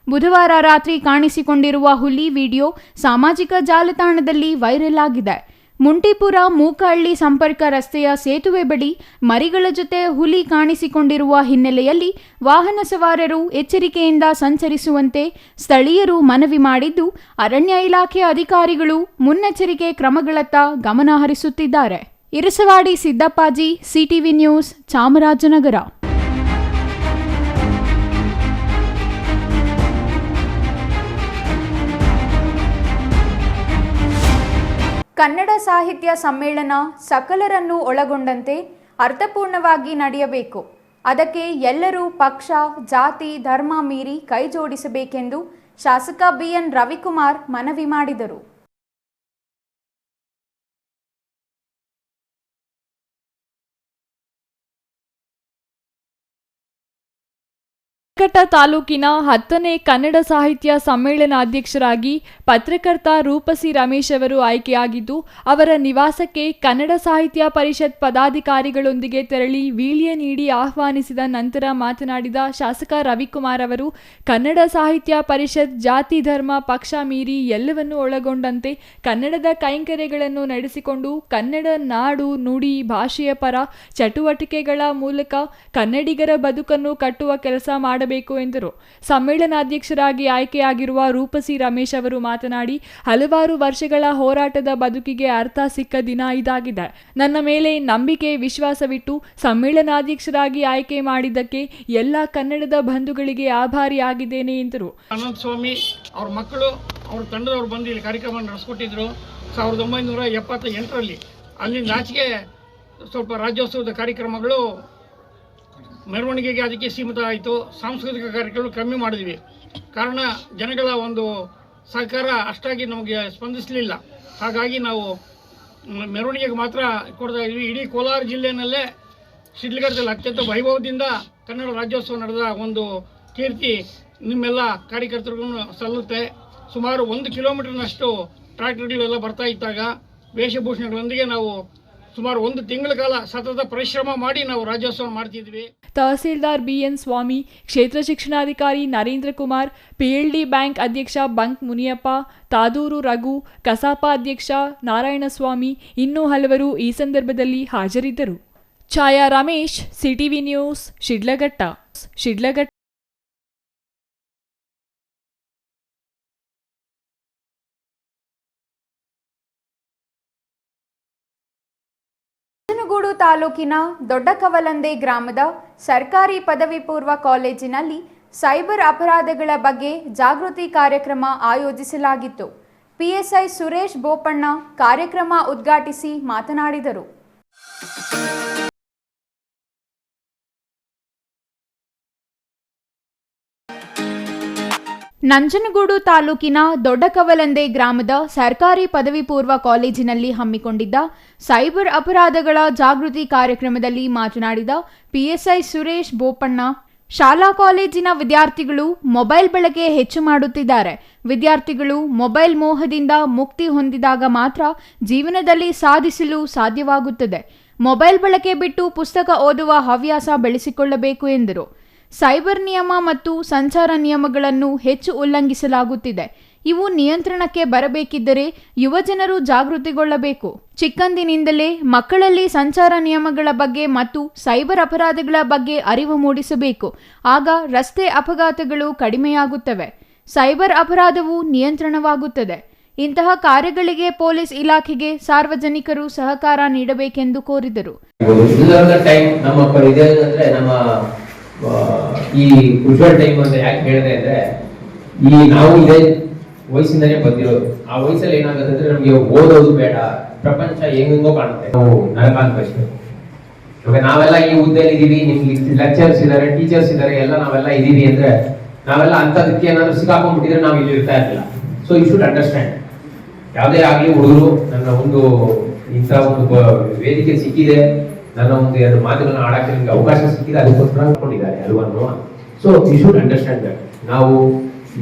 ಬುಧವಾರ ರಾತ್ರಿ ಕಾಣಿಸಿಕೊಂಡಿರುವ ಹುಲಿ ವಿಡಿಯೋ ಸಾಮಾಜಿಕ ಜಾಲತಾಣದಲ್ಲಿ ವೈರಲ್ ಆಗಿದೆ. ಮುಂಟಿಪುರ ಮೂಕಹಳ್ಳಿ ಸಂಪರ್ಕ ರಸ್ತೆಯ ಸೇತುವೆ ಬಳಿ ಮರಿಗಳ ಜೊತೆ ಹುಲಿ ಕಾಣಿಸಿಕೊಂಡಿರುವ ಹಿನ್ನೆಲೆಯಲ್ಲಿ ವಾಹನ ಸವಾರರು ಎಚ್ಚರಿಕೆಯಿಂದ ಸಂಚರಿಸುವಂತೆ ಸ್ಥಳೀಯರು ಮನವಿ ಮಾಡಿದ್ದು, ಅರಣ್ಯ ಇಲಾಖೆ ಅಧಿಕಾರಿಗಳು ಮುನ್ನೆಚ್ಚರಿಕೆ ಕ್ರಮಗಳತ್ತ ಗಮನ ಹರಿಸುತ್ತಿದ್ದಾರೆ. Irasavadi Siddappaji, CTV news, Chamarajanagar. ಕನ್ನಡ ಸಾಹಿತ್ಯ ಸಮ್ಮೇಳನ ಸಕಲರನ್ನು ಒಳಗೊಂಡಂತೆ ಅರ್ಥಪೂರ್ಣವಾಗಿ ನಡೆಯಬೇಕು. ಅದಕ್ಕೆ ಎಲ್ಲರೂ ಪಕ್ಷ, ಜಾತಿ, ಧರ್ಮ ಮೀರಿ ಕೈಜೋಡಿಸಬೇಕೆಂದು ಶಾಸಕ ಬಿಎನ್ ರವಿಕುಮಾರ್ ಮನವಿ ಮಾಡಿದರು. ಘಟ್ಟ ತಾಲೂಕಿನ 10ನೇ ಕನ್ನಡ ಸಾಹಿತ್ಯ ಸಮ್ಮೇಳನಾಧ್ಯಕ್ಷರಾಗಿ ಪತ್ರಕರ್ತ ರೂಪಸಿ ರಮೇಶ್ ಅವರು ಆಯ್ಕೆಯಾಗಿದ್ದು, ಅವರ ನಿವಾಸಕ್ಕೆ ಕನ್ನಡ ಸಾಹಿತ್ಯ ಪರಿಷತ್ ಪದಾಧಿಕಾರಿಗಳೊಂದಿಗೆ ತೆರಳಿ ವೀಳ್ಯ ನೀಡಿ ಆಹ್ವಾನಿಸಿದ ನಂತರ ಮಾತನಾಡಿದ ಶಾಸಕ ರವಿಕುಮಾರ್ ಅವರು, ಕನ್ನಡ ಸಾಹಿತ್ಯ ಪರಿಷತ್ ಜಾತಿ, ಧರ್ಮ, ಪಕ್ಷ ಮೀರಿ ಎಲ್ಲವನ್ನೂ ಒಳಗೊಂಡಂತೆ ಕನ್ನಡದ ಕೈಂಕರ್ಯಗಳನ್ನು ನಡೆಸಿಕೊಂಡು ಕನ್ನಡ ನಾಡು, ನುಡಿ, ಭಾಷೆಯ ಪರ ಚಟುವಟಿಕೆಗಳ ಮೂಲಕ ಕನ್ನಡಿಗರ ಬದುಕನ್ನು ಕಟ್ಟುವ ಕೆಲಸ ಮಾಡಬೇಕು ಎಂದರು. ಸಮ್ಮೇಳನಾಧ್ಯಕ್ಷರಾಗಿ ಆಯ್ಕೆಯಾಗಿರುವ ರೂಪಸಿ ರಮೇಶ್ ಅವರು ಮಾತನಾಡಿ, ಹಲವಾರು ವರ್ಷಗಳ ಹೋರಾಟದ ಬದುಕಿಗೆ ಅರ್ಥ ಸಿಕ್ಕ ದಿನ ಇದಾಗಿದೆ. ನನ್ನ ಮೇಲೆ ನಂಬಿಕೆ, ವಿಶ್ವಾಸವಿಟ್ಟು ಸಮ್ಮೇಳನಾಧ್ಯಕ್ಷರಾಗಿ ಆಯ್ಕೆ ಮಾಡಿದ್ದಕ್ಕೆ ಎಲ್ಲ ಕನ್ನಡದ ಬಂಧುಗಳಿಗೆ ಆಭಾರಿಯಾಗಿದ್ದೇನೆ ಎಂದರು. ಅನಂತ ಸ್ವಾಮಿ ಅವ್ರ ಮಕ್ಕಳು ಅವ್ರ ತಂಡದವರು ಬಂದು ಇಲ್ಲಿ ಕಾರ್ಯಕ್ರಮ ನಡೆಸ್ಕೊಟ್ಟಿದ್ರು 1978ರಲ್ಲಿ. ಅಲ್ಲಿಂದ ಆಚೆಗೆ ಸ್ವಲ್ಪ ರಾಜ್ಯೋತ್ಸವದ ಕಾರ್ಯಕ್ರಮಗಳು ಮೆರವಣಿಗೆಗೆ ಅದಕ್ಕೆ ಸೀಮಿತ ಆಯಿತು. ಸಾಂಸ್ಕೃತಿಕ ಕಾರ್ಯಕ್ರಮ ಕಮ್ಮಿ ಮಾಡಿದ್ವಿ. ಕಾರಣ ಜನಗಳ ಒಂದು ಸಹಕಾರ ಅಷ್ಟಾಗಿ ನಮಗೆ ಸ್ಪಂದಿಸಲಿಲ್ಲ. ಹಾಗಾಗಿ ನಾವು ಮೆರವಣಿಗೆಗೆ ಮಾತ್ರ ಕೊಡ್ತಾ ಇದ್ವಿ. ಇಡೀ ಕೋಲಾರ ಜಿಲ್ಲೆಯಲ್ಲೇ ಶಿಡ್ಲಘಟ್ಟದಲ್ಲಿ ಅತ್ಯಂತ ವೈಭವದಿಂದ ಕನ್ನಡ ರಾಜ್ಯೋತ್ಸವ ನಡೆದ ಒಂದು ಕೀರ್ತಿ ನಿಮ್ಮೆಲ್ಲ ಕಾರ್ಯಕರ್ತರಿಗೂ ಸಲ್ಲುತ್ತೆ. ಸುಮಾರು 1 ಕಿಲೋಮೀಟರ್ನಷ್ಟು ಟ್ರ್ಯಾಕ್ಟರ್ಗಳೆಲ್ಲ ಬರ್ತಾ ಇದ್ದಾಗ ವೇಷಭೂಷಣಗಳೊಂದಿಗೆ ನಾವು ಸುಮಾರು 1 ತಿಂಗಳ ಕಾಲ ಸತತ ಪರಿಶ್ರಮ ಮಾಡಿ ನಾವು ರಾಜ್ಯೋತ್ಸವ ಮಾಡ್ತಿದ್ವಿ. ತಹಸೀಲ್ದಾರ್ ಬಿಎನ್ ಸ್ವಾಮಿ, ಕ್ಷೇತ್ರ ಶಿಕ್ಷಣಾಧಿಕಾರಿ ನರೇಂದ್ರ ಕುಮಾರ್, ಪಿಎಲ್ಡಿ ಬ್ಯಾಂಕ್ ಅಧ್ಯಕ್ಷ ಬಂಕ್ ಮುನಿಯಪ್ಪ, ತಾದೂರು ರಘು, ಕಸಾಪ ಅಧ್ಯಕ್ಷ ನಾರಾಯಣಸ್ವಾಮಿ ಇನ್ನೂ ಹಲವರು ಈ ಸಂದರ್ಭದಲ್ಲಿ ಹಾಜರಿದ್ದರು. ಛಾಯಾ ರಮೇಶ್, ಸಿಟಿವಿ ನ್ಯೂಸ್, ಶಿಡ್ಲಘಟ್ಟ. ನಂಜನಗೂಡು ತಾಲೂಕಿನ ದೊಡ್ಡಕವಲಂದೆ ಗ್ರಾಮದ ಸರ್ಕಾರಿ ಪದವಿ ಪೂರ್ವ ಕಾಲೇಜಿನಲ್ಲಿ ಸೈಬರ್ ಅಪರಾಧಗಳ ಬಗ್ಗೆ ಜಾಗೃತಿ ಕಾರ್ಯಕ್ರಮ ಆಯೋಜಿಸಲಾಗಿತ್ತು. ಪಿಎಸ್ಐ ಸುರೇಶ್ ಬೋಪಣ್ಣ ಕಾರ್ಯಕ್ರಮ ಉದ್ಘಾಟಿಸಿ ಮಾತನಾಡಿದರು. ನಂಜನಗೂಡು ತಾಲೂಕಿನ ದೊಡ್ಡಕವಲಂದೆ ಗ್ರಾಮದ ಸರ್ಕಾರಿ ಪದವಿ ಪೂರ್ವ ಕಾಲೇಜಿನಲ್ಲಿ ಹಮ್ಮಿಕೊಂಡಿದ್ದ ಸೈಬರ್ ಅಪರಾಧಗಳ ಜಾಗೃತಿ ಕಾರ್ಯಕ್ರಮದಲ್ಲಿ ಮಾತನಾಡಿದ ಪಿಎಸ್ಐ ಸುರೇಶ್ ಬೋಪಣ್ಣ, ಶಾಲಾ ಕಾಲೇಜಿನ ವಿದ್ಯಾರ್ಥಿಗಳು ಮೊಬೈಲ್ ಬಳಕೆ ಹೆಚ್ಚು ಮಾಡುತ್ತಿದ್ದಾರೆ. ವಿದ್ಯಾರ್ಥಿಗಳು ಮೊಬೈಲ್ ಮೋಹದಿಂದ ಮುಕ್ತಿ ಹೊಂದಿದಾಗ ಮಾತ್ರ ಜೀವನದಲ್ಲಿ ಸಾಧಿಸಲು ಸಾಧ್ಯವಾಗುತ್ತದೆ. ಮೊಬೈಲ್ ಬಳಕೆ ಬಿಟ್ಟು ಪುಸ್ತಕ ಓದುವ ಹವ್ಯಾಸ ಬೆಳೆಸಿಕೊಳ್ಳಬೇಕು ಎಂದರು. ಸೈಬರ್ ನಿಯಮ ಮತ್ತು ಸಂಚಾರ ನಿಯಮಗಳನ್ನು ಹೆಚ್ಚು ಉಲ್ಲಂಘಿಸಲಾಗುತ್ತಿದೆ. ಇವು ನಿಯಂತ್ರಣಕ್ಕೆ ಬರಬೇಕಿದ್ದರೆ ಯುವಜನರು ಜಾಗೃತಿಗೊಳ್ಳಬೇಕು. ಚಿಕ್ಕಂದಿನಿಂದಲೇ ಮಕ್ಕಳಲ್ಲಿ ಸಂಚಾರ ನಿಯಮಗಳ ಬಗ್ಗೆ ಮತ್ತು ಸೈಬರ್ ಅಪರಾಧಗಳ ಬಗ್ಗೆ ಅರಿವು ಮೂಡಿಸಬೇಕು. ಆಗ ರಸ್ತೆ ಅಪಘಾತಗಳು ಕಡಿಮೆಯಾಗುತ್ತವೆ. ಸೈಬರ್ ಅಪರಾಧವು ನಿಯಂತ್ರಣವಾಗುತ್ತದೆ. ಇಂತಹ ಕಾರ್ಯಗಳಿಗೆ ಪೊಲೀಸ್ ಇಲಾಖೆಗೆ ಸಾರ್ವಜನಿಕರು ಸಹಕಾರ ನೀಡಬೇಕೆಂದು ಕೋರಿದರು. ಈ ಕ್ರೂಷಿಯಲ್ ಟೈಮ್ ಅಂತ ಯಾಕೆ ಹೇಳಿದೆ ಅಂದ್ರೆ, ಈ ನಾವು ಇದೇ ವಯಸ್ಸಿಂದನೇ ಬಂದಿರೋದು. ಆ ವಯಸ್ಸಲ್ಲಿ ಏನಾಗುತ್ತೆ ಅಂದ್ರೆ ನಮಗೆ ಓದೋದು ಬೇಡ, ಪ್ರಪಂಚ ಹೆಂಗೋ ಕಾಣುತ್ತೆ, ನಾವು ನರಕಾಂತಷ್ಟೇ. ಇವಾಗ ನಾವೆಲ್ಲ ಈ ಹುದ್ದೆಯಲ್ಲಿ ಇದೀವಿ, ನಿಮ್ಗೆ ಲೆಕ್ಚರ್ಸ್ ಇದಾರೆ, ಟೀಚರ್ಸ್ ಇದಾರೆ, ಎಲ್ಲ ನಾವೆಲ್ಲ ಇದೀವಿ ಅಂದ್ರೆ ನಾವೆಲ್ಲ ಅಂತದಕ್ಕೆ ಏನಾದ್ರು ಸಿಕ್ಕಾಕೊಂಡ್ಬಿಟ್ಟಿದ್ರೆ ನಾವು ಇಲ್ಲಿ ಇರ್ತಾ ಇರಲಿಲ್ಲ. So you should understand. ಯಾವುದೇ ಆಗ್ಲಿ ಹುಡುಗರು, ನನ್ನ ಒಂದು ಇಂಥ ಒಂದು ವೇದಿಕೆ ಸಿಕ್ಕಿದೆ, ನನ್ನ ಒಂದು 2 ಮಾತುಗಳನ್ನ ಆಡಕ್ಕೆ ನಿಮ್ಗೆ ಅವಕಾಶ ಸಿಕ್ಕಿದೆ, ಅದಕ್ಕೋಸ್ಕರ ಹಾಕೊಂಡಿದ್ದಾರೆ ಅಲ್ವಾ. So you should understand that. ನಾವು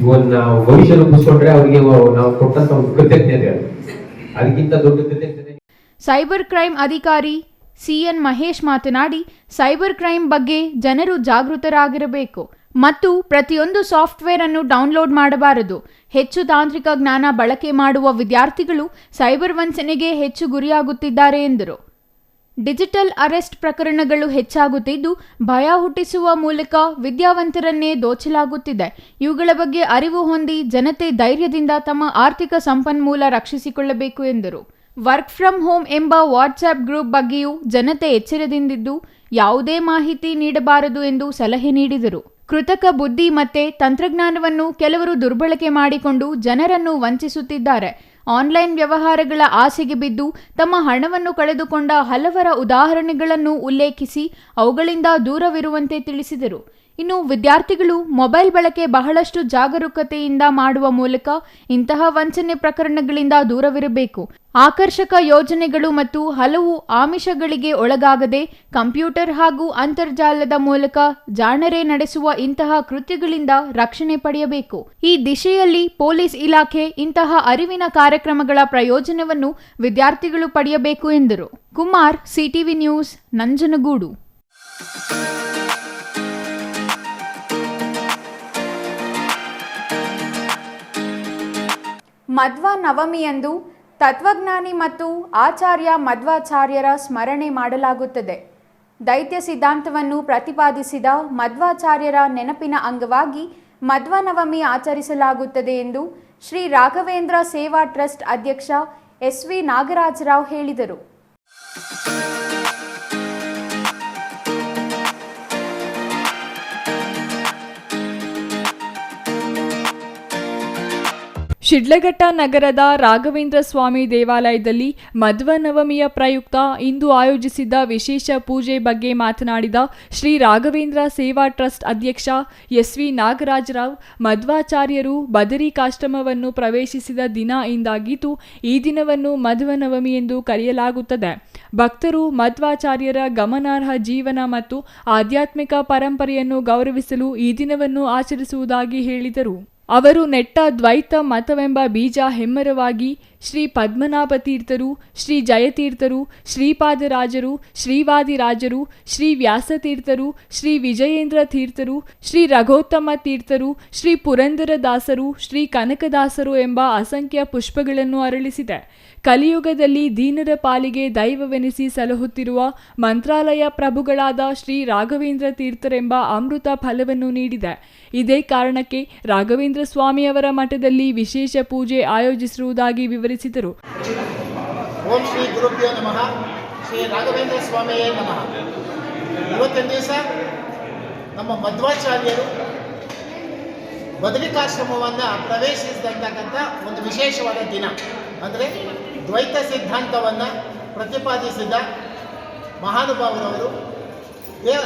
ಇವನ್ನ ಭವಿಷ್ಯ ರೂಪಿಸ್ಕೊಂಡ್ರೆ ಅವರಿಗೆ ನಾವು ಕೊಟ್ಟಂತ ಒಂದು ಕೃತಜ್ಞತೆ, ಅದಕ್ಕಿಂತ ದೊಡ್ಡ ಕೃತಜ್ಞತೆ. ಸೈಬರ್ ಕ್ರೈಮ್ ಅಧಿಕಾರಿ ಸಿಎನ್ ಮಹೇಶ್ ಮಾತನಾಡಿ, ಸೈಬರ್ ಕ್ರೈಮ್ ಬಗ್ಗೆ ಜನರು ಜಾಗೃತರಾಗಿರಬೇಕು ಮತ್ತು ಪ್ರತಿಯೊಂದು ಸಾಫ್ಟ್ವೇರ್ ಅನ್ನು ಡೌನ್ಲೋಡ್ ಮಾಡಬಾರದು. ಹೆಚ್ಚು ತಾಂತ್ರಿಕ ಜ್ಞಾನ ಬಳಕೆ ಮಾಡುವ ವಿದ್ಯಾರ್ಥಿಗಳು ಸೈಬರ್ ವಂಚನೆಗೆ ಹೆಚ್ಚು ಗುರಿಯಾಗುತ್ತಿದ್ದಾರೆ ಎಂದರು. ಡಿಜಿಟಲ್ ಅರೆಸ್ಟ್ ಪ್ರಕರಣಗಳು ಹೆಚ್ಚಾಗುತ್ತಿದ್ದು ಭಯ ಹುಟ್ಟಿಸುವ ಮೂಲಕ ವಿದ್ಯಾವಂತರನ್ನೇ ದೋಚಲಾಗುತ್ತಿದೆ. ಇವುಗಳ ಬಗ್ಗೆ ಅರಿವು ಹೊಂದಿ ಜನತೆ ಧೈರ್ಯದಿಂದ ತಮ್ಮ ಆರ್ಥಿಕ ಸಂಪನ್ಮೂಲ ರಕ್ಷಿಸಿಕೊಳ್ಳಬೇಕು ಎಂದರು. ವರ್ಕ್ ಫ್ರಮ್ ಹೋಮ್ ಎಂಬ ವಾಟ್ಸ್ಆಪ್ ಗ್ರೂಪ್ ಬಗ್ಗೆಯೂ ಜನತೆ ಎಚ್ಚರದಿಂದಿದ್ದು ಯಾವುದೇ ಮಾಹಿತಿ ನೀಡಬಾರದು ಎಂದು ಸಲಹೆ ನೀಡಿದರು. ಕೃತಕ ಬುದ್ಧಿ ಮತ್ತೆ ತಂತ್ರಜ್ಞಾನವನ್ನು ಕೆಲವರು ದುರ್ಬಳಕೆ ಮಾಡಿಕೊಂಡು ಜನರನ್ನು ವಂಚಿಸುತ್ತಿದ್ದಾರೆ. ಆನ್ಲೈನ್ ವ್ಯವಹಾರಗಳ ಆಸೆಗೆ ಬಿದ್ದು ತಮ್ಮ ಹಣವನ್ನು ಕಳೆದುಕೊಂಡ ಹಲವರ ಉದಾಹರಣೆಗಳನ್ನು ಉಲ್ಲೇಖಿಸಿ ಅವುಗಳಿಂದ ದೂರವಿರುವಂತೆ ತಿಳಿಸಿದರು. ಇನ್ನು ವಿದ್ಯಾರ್ಥಿಗಳು ಮೊಬೈಲ್ ಬಳಕೆ ಬಹಳಷ್ಟು ಜಾಗರೂಕತೆಯಿಂದ ಮಾಡುವ ಮೂಲಕ ಇಂತಹ ವಂಚನೆ ಪ್ರಕರಣಗಳಿಂದ ದೂರವಿರಬೇಕು. ಆಕರ್ಷಕ ಯೋಜನೆಗಳು ಮತ್ತು ಹಲವು ಆಮಿಷಗಳಿಗೆ ಒಳಗಾಗದೆ ಕಂಪ್ಯೂಟರ್ ಹಾಗೂ ಅಂತರ್ಜಾಲದ ಮೂಲಕ ಜಾಣರೇ ನಡೆಸುವ ಇಂತಹ ಕೃತ್ಯಗಳಿಂದ ರಕ್ಷಣೆ ಪಡೆಯಬೇಕು. ಈ ದಿಶೆಯಲ್ಲಿ ಪೊಲೀಸ್ ಇಲಾಖೆ ಇಂತಹ ಅರಿವಿನ ಕಾರ್ಯಕ್ರಮಗಳ ಪ್ರಯೋಜನವನ್ನು ವಿದ್ಯಾರ್ಥಿಗಳು ಪಡೆಯಬೇಕು ಎಂದರು. Kumar, CTV news, Nanjangud. ಮಧ್ವ ನವಮಿಯಂದು ತತ್ವಜ್ಞಾನಿ ಮತ್ತು ಆಚಾರ್ಯ ಮಧ್ವಾಚಾರ್ಯರ ಸ್ಮರಣೆ ಮಾಡಲಾಗುತ್ತದೆ. ದೈತ್ಯ ಸಿದ್ಧಾಂತವನ್ನು ಪ್ರತಿಪಾದಿಸಿದ ಮಧ್ವಾಚಾರ್ಯರ ನೆನಪಿನ ಅಂಗವಾಗಿ ಮಧ್ವ ನವಮಿ ಆಚರಿಸಲಾಗುತ್ತದೆ ಎಂದು ಶ್ರೀ ರಾಘವೇಂದ್ರ ಸೇವಾ ಟ್ರಸ್ಟ್ ಅಧ್ಯಕ್ಷ ಎಸ್.ವಿ. ನಾಗರಾಜರಾವ್ ಹೇಳಿದರು. ಶಿಡ್ಲಘಟ್ಟ ನಗರದ ರಾಘವೇಂದ್ರ ಸ್ವಾಮಿ ದೇವಾಲಯದಲ್ಲಿ ಮಧ್ವ ನವಮಿಯ ಪ್ರಯುಕ್ತ ಇಂದು ಆಯೋಜಿಸಿದ್ದ ವಿಶೇಷ ಪೂಜೆ ಬಗ್ಗೆ ಮಾತನಾಡಿದ ಶ್ರೀ ರಾಘವೇಂದ್ರ ಸೇವಾ ಟ್ರಸ್ಟ್ ಅಧ್ಯಕ್ಷ ಎಸ್.ವಿ. ನಾಗರಾಜರಾವ್, ಮಧ್ವಾಚಾರ್ಯರು ಬದರಿಕಾಶ್ರಮವನ್ನು ಪ್ರವೇಶಿಸಿದ ದಿನ ಇಂದಾಗಿದ್ದು ಈ ದಿನವನ್ನು ಮಧ್ವ ನವಮಿ ಎಂದು ಕರೆಯಲಾಗುತ್ತದೆ. ಭಕ್ತರು ಮಧ್ವಾಚಾರ್ಯರ ಗಮನಾರ್ಹ ಜೀವನ ಮತ್ತು ಆಧ್ಯಾತ್ಮಿಕ ಪರಂಪರೆಯನ್ನು ಗೌರವಿಸಲು ಈ ದಿನವನ್ನು ಆಚರಿಸುವುದಾಗಿ ಹೇಳಿದರು. ಅವರು ನೆಟ್ಟ ದ್ವೈತ ಮತವೆಂಬ ಬೀಜ ಹೆಮ್ಮರವಾಗಿ ಶ್ರೀ ಪದ್ಮನಾಭ ತೀರ್ಥರು, ಶ್ರೀ ಜಯತೀರ್ಥರು, ಶ್ರೀಪಾದರಾಜರು, ಶ್ರೀವಾದಿರಾಜರು, ಶ್ರೀ ವ್ಯಾಸತೀರ್ಥರು, ಶ್ರೀ ವಿಜಯೇಂದ್ರ ತೀರ್ಥರು, ಶ್ರೀ ರಘೋತ್ತಮ ತೀರ್ಥರು, ಶ್ರೀ ಪುರಂದರದಾಸರು, ಶ್ರೀ ಕನಕದಾಸರು ಎಂಬ ಅಸಂಖ್ಯ ಪುಷ್ಪಗಳನ್ನು ಅರಳಿಸಿದೆ. ಕಲಿಯುಗದಲ್ಲಿ ದೀನರ ಪಾಲಿಗೆ ದೈವವೆನಿಸಿ ಸಲಹುತ್ತಿರುವ ಮಂತ್ರಾಲಯ ಪ್ರಭುಗಳಾದ ಶ್ರೀ ರಾಘವೇಂದ್ರ ತೀರ್ಥರೆಂಬ ಅಮೃತ ಫಲವನ್ನು ನೀಡಿದೆ. ಇದೇ ಕಾರಣಕ್ಕೆ ರಾಘವೇಂದ್ರ ಸ್ವಾಮಿಯವರ ಮಠದಲ್ಲಿ ವಿಶೇಷ ಪೂಜೆ ಆಯೋಜಿಸಿರುವುದಾಗಿ ವಿವರಿಸಿದರು. ಓಂ ಶ್ರೀ ಗುರುಭ್ಯೋ ನಮಃ. ಶ್ರೀ ರಾಘವೇಂದ್ರ ಸ್ವಾಮಿಯೇ ನಮಃ. ಇವತ್ತಿನ ದಿವಸ ನಮ್ಮ ಮಧ್ವಾಚಾರ್ಯರು ಬದರಿಕಾಶ್ರಮವನ್ನು ಪ್ರವೇಶಿಸಿದಂತಕ್ಕಂಥ ಒಂದು ವಿಶೇಷವಾದ ದಿನ. ಅಂದರೆ ದ್ವೈತ ಸಿದ್ಧಾಂತವನ್ನು ಪ್ರತಿಪಾದಿಸಿದ ಮಹಾನುಭಾವರವರು.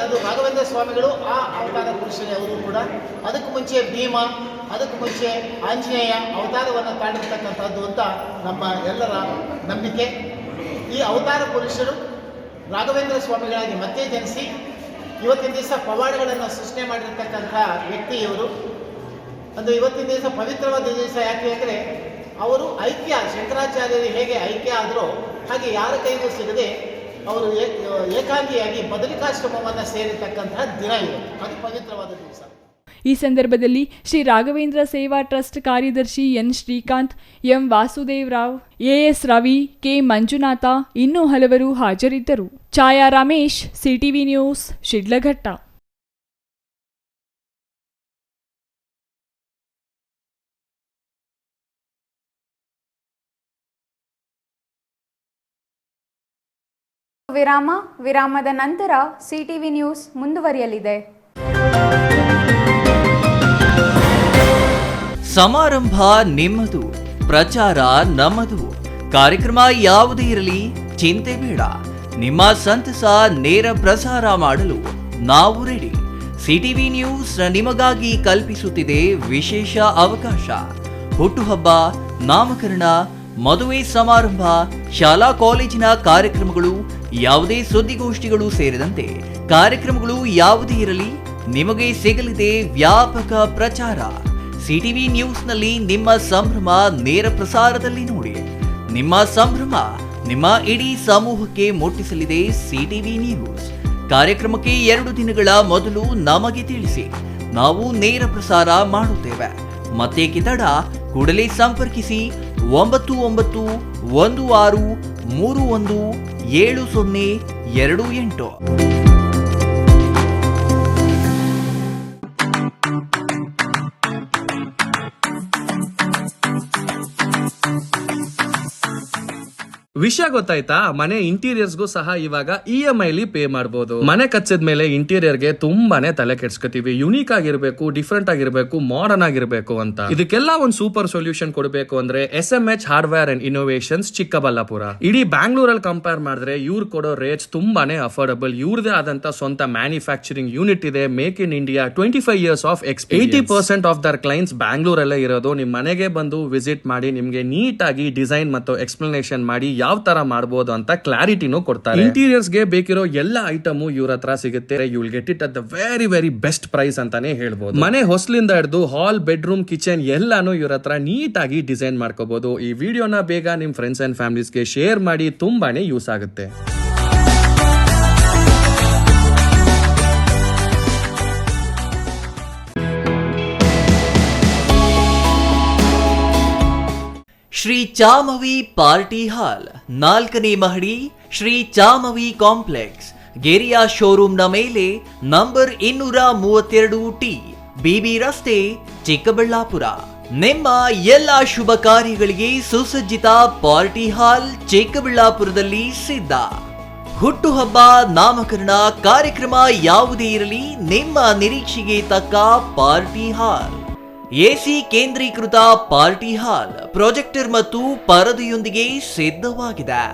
ಅದು ರಾಘವೇಂದ್ರ ಸ್ವಾಮಿಗಳು ಆ ಅವತಾರ ಪುರುಷರೇ. ಅವರು ಕೂಡ ಅದಕ್ಕೂ ಮುಂಚೆ ಭೀಮ, ಅದಕ್ಕೂ ಮುಂಚೆ ಆಂಜನೇಯ ಅವತಾರವನ್ನು ತಾಳಿರ್ತಕ್ಕಂಥದ್ದು ಅಂತ ನಮ್ಮ ಎಲ್ಲರ ನಂಬಿಕೆ. ಈ ಅವತಾರ ಪುರುಷರು ರಾಘವೇಂದ್ರ ಸ್ವಾಮಿಗಳಾಗಿ ಮತ್ತೆ ಜನಿಸಿ ಇವತ್ತಿನ ದಿವಸ ಪವಾಡಗಳನ್ನು ಸೃಷ್ಟಿ ಮಾಡಿರ್ತಕ್ಕಂಥ ವ್ಯಕ್ತಿ ಇವರು. ಅದು ಇವತ್ತಿನ ದಿವಸ ಪವಿತ್ರವಾದ ದಿವಸ. ಯಾಕೆ ಅಂದರೆ ಅವರು ಐಕ್ಯ, ಶಂಕರಾಚಾರ್ಯರು ಹೇಗೆ ಐಕ್ಯ ಆದರೋ ಹಾಗೆ ಯಾರ ಕೈಗೂ ಸಿಗದೆ ಅವರು ಏಕಾಂಗಿಯಾಗಿ ಬದರಿಕಾಶ್ರಮವನ್ನು ಸೇರಿರ್ತಕ್ಕಂತಹ ದಿನ ಇದು. ಅದು ಪವಿತ್ರವಾದ ದಿವಸ. ಈ ಸಂದರ್ಭದಲ್ಲಿ ಶ್ರೀ ರಾಘವೇಂದ್ರ ಸೇವಾ ಟ್ರಸ್ಟ್ ಕಾರ್ಯದರ್ಶಿ N Srikanth, M Vasudevarao, AS Ravi, K Manjunatha ಇನ್ನೂ ಹಲವರು ಹಾಜರಿದ್ದರು. ಛಾಯಾ ರಮೇಶ್, ಸಿಟಿವಿ ನ್ಯೂಸ್, ಶಿಡ್ಲಘಟ್ಟ. ವಿರಾಮದ ನಂತರ ಸಿಟಿವಿ ನ್ಯೂಸ್ ಮುಂದುವರಿಯಲಿದೆ. ಸಮಾರಂಭ ನಿಮ್ಮದು, ಪ್ರಚಾರ ನಮ್ಮದು. ಕಾರ್ಯಕ್ರಮ ಯಾವುದೇ ಇರಲಿ ಚಿಂತೆ ಬೇಡ. ನಿಮ್ಮ ಸಂತಸ ನೇರ ಪ್ರಸಾರ ಮಾಡಲು ನಾವು ರೆಡಿ. ಸಿಟಿವಿ ನ್ಯೂಸ್ ನಿಮಗಾಗಿ ಕಲ್ಪಿಸುತ್ತಿದೆ ವಿಶೇಷ ಅವಕಾಶ. ಹುಟ್ಟುಹಬ್ಬ, ನಾಮಕರಣ, ಮದುವೆ ಸಮಾರಂಭ, ಶಾಲಾ ಕಾಲೇಜಿನ ಕಾರ್ಯಕ್ರಮಗಳು, ಯಾವುದೇ ಸುದ್ದಿಗೋಷ್ಠಿಗಳು ಸೇರಿದಂತೆ ಕಾರ್ಯಕ್ರಮಗಳು ಯಾವುದೇ ಇರಲಿ ನಿಮಗೆ ಸಿಗಲಿದೆ ವ್ಯಾಪಕ ಪ್ರಚಾರ. ಸಿಟಿವಿ ನ್ಯೂಸ್ನಲ್ಲಿ ನಿಮ್ಮ ಸಂಭ್ರಮ ನೇರ ಪ್ರಸಾರದಲ್ಲಿ ನೋಡಿ. ನಿಮ್ಮ ಸಂಭ್ರಮ ನಿಮ್ಮ ಇಡೀ ಸಮೂಹಕ್ಕೆ ಮುಟ್ಟಿಸಲಿದೆ ಸಿಟಿವಿ ನ್ಯೂಸ್. ಕಾರ್ಯಕ್ರಮಕ್ಕೆ 2 ದಿನಗಳ ಮೊದಲು ನಮಗೆ ತಿಳಿಸಿ, ನಾವು ನೇರ ಪ್ರಸಾರ ಮಾಡುತ್ತೇವೆ. ಮತ್ತೇಕೆ ತಡ, ಕೂಡಲೇ ಸಂಪರ್ಕಿಸಿ 9916317028. ವಿಷಯ ಗೊತ್ತಾಯ್ತಾ? ಮನೆ ಇಂಟೀರಿಯರ್ಸ್ಗೂ ಸಹ ಇವಾಗ EMI ಪೇ ಮಾಡಬಹುದು. ಮನೆ ಕಚ್ಚಿದ ಮೇಲೆ ಇಂಟೀರಿಯರ್ಗೆ ತುಂಬಾನೇ ತಲೆ ಕೆಡ್ಸ್ಕೊತೀವಿ. ಯುನೀಕ್ ಆಗಿರ್ಬೇಕು, ಡಿಫ್ರೆಂಟ್ ಆಗಿರ್ಬೇಕು, ಮಾಡರ್ನ್ ಆಗಿರ್ಬೇಕು ಅಂತ. ಇದಕ್ಕೆಲ್ಲ ಒಂದು ಸೂಪರ್ ಸೊಲ್ಯೂಷನ್ ಕೊಡಬೇಕು ಅಂದ್ರೆ SMH hardware and innovations Chikkaballapur. ಇಡೀ ಬ್ಯಾಂಗ್ಳೂರಲ್ಲಿ ಕಂಪೇರ್ ಮಾಡಿದ್ರೆ ಇವ್ರು ಕೊಡೋ ರೇಟ್ಸ್ ತುಂಬಾನೇ ಅಫೋರ್ಡಬಲ್. ಇವ್ರದೇ ಆದಂತ ಸ್ವಂತ ಮ್ಯಾನುಫ್ಯಾಕ್ಚರಿಂಗ್ ಯೂನಿಟ್ ಇದೆ. Make in India 25 years of experience. 80% of their clients ಬ್ಯಾಂಗ್ಳೂರಲ್ಲೇ ಇರೋದು. ನಿಮ್ ಮನೆಗೆ ಬಂದು ವಿಸಿಟ್ ಮಾಡಿ ನಿಮ್ಗೆ ನೀಟ್ ಆಗಿ ಡಿಸೈನ್ ಮತ್ತು ಎಕ್ಸ್ಪ್ಲನೇಷನ್ ಮಾಡಿ ಯಾವ ತರ ಮಾಡಬಹುದು ಅಂತ ಕ್ಲಾರಿಟಿನೂ ಕೊಡ್ತಾರೆ. ಇಂಟೀರಿಯರ್ಸ್ ಗೆ ಬೇಕಿರೋ ಎಲ್ಲ ಐಟಮ್ ಇವ್ರ ಹತ್ರ ಸಿಗುತ್ತೆ. You will get it at the very best price ಅಂತಾನೆ ಹೇಳ್ಬೋದು. ಮನೆ ಹೊಸಲಿಂದ ಹಿಡಿದು ಹಾಲ್, ಬೆಡ್ರೂಮ್, ಕಿಚನ್ ಎಲ್ಲಾನು ಇವ್ರ ಹತ್ರ ನೀಟ್ ಆಗಿ ಡಿಸೈನ್ ಮಾಡ್ಕೋಬಹುದು. ಈ ವಿಡಿಯೋನ ಬೇಗ ನಿಮ್ ಫ್ರೆಂಡ್ಸ್ ಅಂಡ್ ಫ್ಯಾಮಿಲೀಸ್ಗೆ ಶೇರ್ ಮಾಡಿ, ತುಂಬಾನೇ ಯೂಸ್ ಆಗುತ್ತೆ. ಶ್ರೀ ಚಾಮವಿ ಪಾರ್ಟಿ ಹಾಲ್, 4ನೇ ಮಹಡಿ, ಶ್ರೀ ಚಾಮವಿ ಕಾಂಪ್ಲೆಕ್ಸ್, ಗೆರಿಯಾ ಶೋರೂಮ್ನ ಮೇಲೆ, ನಂಬರ್ 232T, BB ರಸ್ತೆ, ಚಿಕ್ಕಬಳ್ಳಾಪುರ. ನಿಮ್ಮ ಎಲ್ಲ ಶುಭ ಕಾರ್ಯಗಳಿಗೆ ಸುಸಜ್ಜಿತ ಪಾರ್ಟಿ ಹಾಲ್ ಚಿಕ್ಕಬಳ್ಳಾಪುರದಲ್ಲಿ ಸಿದ್ಧ. ಹುಟ್ಟುಹಬ್ಬ, ನಾಮಕರಣ, ಕಾರ್ಯಕ್ರಮ ಯಾವುದೇ ಇರಲಿ, ನಿಮ್ಮ ನಿರೀಕ್ಷೆಗೆ ತಕ್ಕ ಪಾರ್ಟಿ ಹಾಲ್. AC ಕೇಂದ್ರೀಕೃತ ಪಾರ್ಟಿ ಹಾಲ್, ಪ್ರೊಜೆಕ್ಟರ್ ಮತ್ತು ಪರದೆಯೊಂದಿಗೆ ಸಿದ್ಧವಾಗಿದೆ.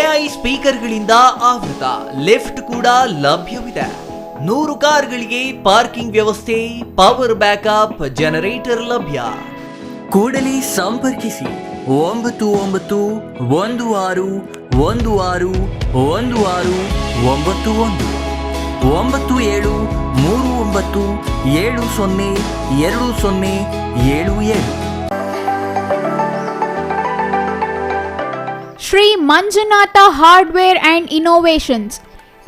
AI ಸ್ಪೀಕರ್ಗಳಿಂದ ಆವೃತ, ಲಿಫ್ಟ್ ಕೂಡ ಲಭ್ಯವಿದೆ. 100 ಕಾರ್ಗಳಿಗೆ ಪಾರ್ಕಿಂಗ್ ವ್ಯವಸ್ಥೆ, ಪವರ್ ಬ್ಯಾಕಪ್, ಜನರೇಟರ್ ಲಭ್ಯ. ಕೂಡಲೇ ಸಂಪರ್ಕಿಸಿ 9916161691 9739702077. Shri Manjunatha hardware and innovations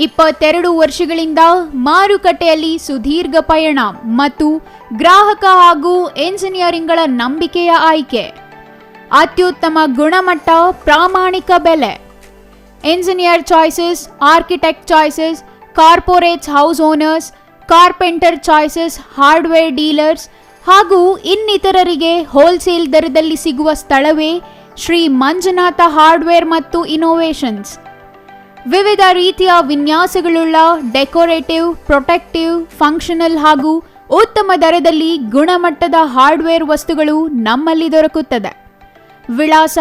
22 ವರ್ಷಗಳಿಂದ ಮಾರುಕಟ್ಟೆಯಲ್ಲಿ ಸುದೀರ್ಘ ಪಯಣ ಮತ್ತು ಗ್ರಾಹಕ ಹಾಗೂ ಎಂಜಿನಿಯರಿಂಗ್ಗಳ ನಂಬಿಕೆಯ ಆಯ್ಕೆ. ಅತ್ಯುತ್ತಮ ಗುಣಮಟ್ಟ, ಪ್ರಾಮಾಣಿಕ ಬೆಲೆ. Engineer choices, architect choices, corporates, house owners, carpenter choices, hardware dealers ಹಾಗೂ ಇನ್ನಿತರರಿಗೆ ಹೋಲ್ಸೇಲ್ ದರದಲ್ಲಿ ಸಿಗುವ ಸ್ಥಳವೇ ಶ್ರೀ ಮಂಜುನಾಥ ಹಾರ್ಡ್ವೇರ್ ಮತ್ತು ಇನ್ನೋವೇಷನ್ಸ್. ವಿವಿಧ ರೀತಿಯ ವಿನ್ಯಾಸಗಳುಳ್ಳ ಡೆಕೋರೇಟಿವ್, ಪ್ರೊಟೆಕ್ಟಿವ್, ಫಂಕ್ಷನಲ್ ಹಾಗೂ ಉತ್ತಮ ದರದಲ್ಲಿ ಗುಣಮಟ್ಟದ ಹಾರ್ಡ್ವೇರ್ ವಸ್ತುಗಳು ನಮ್ಮಲ್ಲಿ ದೊರಕುತ್ತದೆ. ವಿಳಾಸ: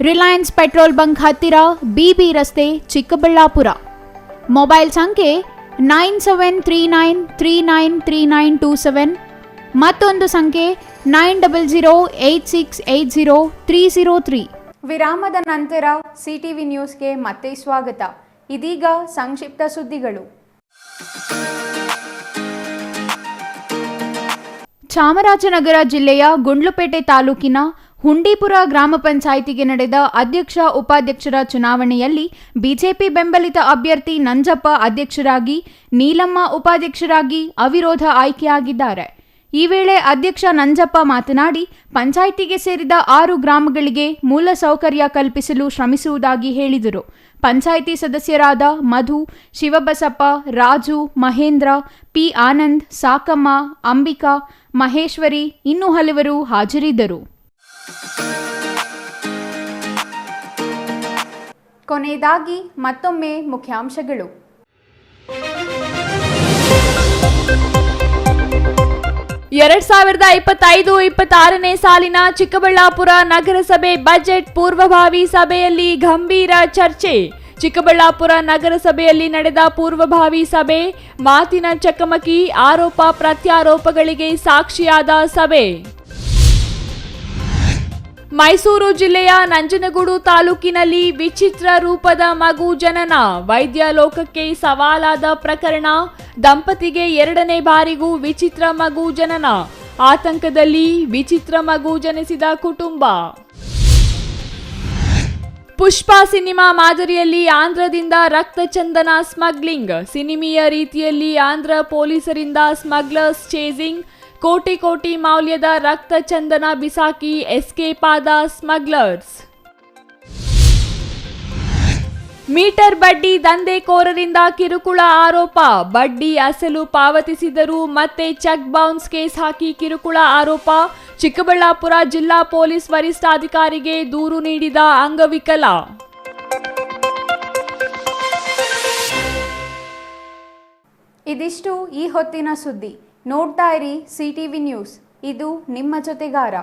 ರಿಲಯನ್ಸ್ ಪೆಟ್ರೋಲ್ ಬಂಕ್ ಹತ್ತಿರ, BB ರಸ್ತೆ, ಚಿಕ್ಕಬಳ್ಳಾಪುರ. ಮೊಬೈಲ್ ಸಂಖ್ಯೆ 9739393927, ಮತ್ತೊಂದು ಸಂಖ್ಯೆ 9008680303. ವಿರಾಮದ ನಂತರ ಸಿಟಿವಿ ನ್ಯೂಸ್ಗೆ ಮತ್ತೆ ಸ್ವಾಗತ. ಇದೀಗ ಸಂಕ್ಷಿಪ್ತ ಸುದ್ದಿಗಳು. ಚಾಮರಾಜನಗರ ಜಿಲ್ಲೆಯ ಗುಂಡ್ಲುಪೇಟೆ ತಾಲೂಕಿನ ಹುಂಡೀಪುರ ಗ್ರಾಮ ಪಂಚಾಯಿತಿಗೆ ನಡೆದ ಅಧ್ಯಕ್ಷ ಉಪಾಧ್ಯಕ್ಷರ ಚುನಾವಣೆಯಲ್ಲಿ ಬಿಜೆಪಿ ಬೆಂಬಲಿತ ಅಭ್ಯರ್ಥಿ ನಂಜಪ್ಪ ಅಧ್ಯಕ್ಷರಾಗಿ, ನೀಲಮ್ಮ ಉಪಾಧ್ಯಕ್ಷರಾಗಿ ಅವಿರೋಧ ಆಯ್ಕೆಯಾಗಿದ್ದಾರೆ. ಈ ವೇಳೆ ಅಧ್ಯಕ್ಷ ನಂಜಪ್ಪ ಮಾತನಾಡಿ, ಪಂಚಾಯಿತಿಗೆ ಸೇರಿದ 6 ಗ್ರಾಮಗಳಿಗೆ ಮೂಲಸೌಕರ್ಯ ಕಲ್ಪಿಸಲು ಶ್ರಮಿಸುವುದಾಗಿ ಹೇಳಿದರು. ಪಂಚಾಯಿತಿ ಸದಸ್ಯರಾದ ಮಧು, ಶಿವಬಸಪ್ಪ, ರಾಜು, ಮಹೇಂದ್ರ, ಪಿ ಆನಂದ್, ಸಾಕಮ್ಮ, ಅಂಬಿಕಾ, ಮಹೇಶ್ವರಿ ಇನ್ನೂ ಹಲವರು ಹಾಜರಿದ್ದರು. ಕೊನೆಯದಾಗಿ ಮತ್ತೊಮ್ಮೆ ಮುಖ್ಯಾಂಶಗಳು. 2025-26ನೇ ಸಾಲಿನ ಚಿಕ್ಕಬಳ್ಳಾಪುರ ನಗರಸಭೆ ಬಜೆಟ್ ಪೂರ್ವಭಾವಿ ಸಭೆಯಲ್ಲಿ ಗಂಭೀರ ಚರ್ಚೆ. ಚಿಕ್ಕಬಳ್ಳಾಪುರ ನಗರಸಭೆಯಲ್ಲಿ ನಡೆದ ಪೂರ್ವಭಾವಿ ಸಭೆ, ಮಾತಿನ ಚಕಮಕಿ, ಆರೋಪ ಪ್ರತ್ಯಾರೋಪಗಳಿಗೆ ಸಾಕ್ಷಿಯಾದ ಸಭೆ. ಮೈಸೂರು ಜಿಲ್ಲೆಯ ನಂಜನಗೂಡು ತಾಲೂಕಿನಲ್ಲಿ ವಿಚಿತ್ರ ರೂಪದ ಮಗು ಜನನ, ವೈದ್ಯ ಲೋಕಕ್ಕೆ ಸವಾಲಾದ ಪ್ರಕರಣ. ದಂಪತಿಗೆ 2ನೇ ಬಾರಿಗೂ ವಿಚಿತ್ರ ಮಗು ಜನನ, ಆತಂಕದಲ್ಲಿ ವಿಚಿತ್ರ ಮಗು ಜನಿಸಿದ ಕುಟುಂಬ. ಪುಷ್ಪ ಸಿನಿಮಾ ಮಾದರಿಯಲ್ಲಿ ಆಂಧ್ರದಿಂದ ರಕ್ತಚಂದನ ಸ್ಮಗ್ಲಿಂಗ್, ಸಿನಿಮೀಯ ರೀತಿಯಲ್ಲಿ ಆಂಧ್ರ ಪೊಲೀಸರಿಂದ ಸ್ಮಗ್ಲರ್ಸ್ ಚೇಸಿಂಗ್, ಕೋಟಿ ಕೋಟಿ ಮೌಲ್ಯದ ರಕ್ತಚಂದನ ಬಿಸಾಕಿ ಎಸ್ಕೇಪ್ ಆದ ಸ್ಮಗ್ಲರ್ಸ್. ಮೀಟರ್ ಬಡ್ಡಿ ದಂಧೆಕೋರರಿಂದ ಕಿರುಕುಳ ಆರೋಪ, ಬಡ್ಡಿ ಅಸಲು ಪಾವತಿಸಿದರೂ ಮತ್ತೆ ಚೆಕ್ ಬೌನ್ಸ್ ಕೇಸ್ ಹಾಕಿ ಕಿರುಕುಳ ಆರೋಪ. ಚಿಕ್ಕಬಳ್ಳಾಪುರ ಜಿಲ್ಲಾ ಪೊಲೀಸ್ ವರಿಷ್ಠಾಧಿಕಾರಿಗೆ ದೂರು ನೀಡಿದ ಅಂಗವಿಕಲ. ಇದಿಷ್ಟು ಈ ಹೊತ್ತಿನ ಸುದ್ದಿ. ನೋಡ್ತಾ ಇರಿ ಸಿಟಿವಿ ನ್ಯೂಸ್, ಇದು ನಿಮ್ಮ ಜೊತೆಗಾರ.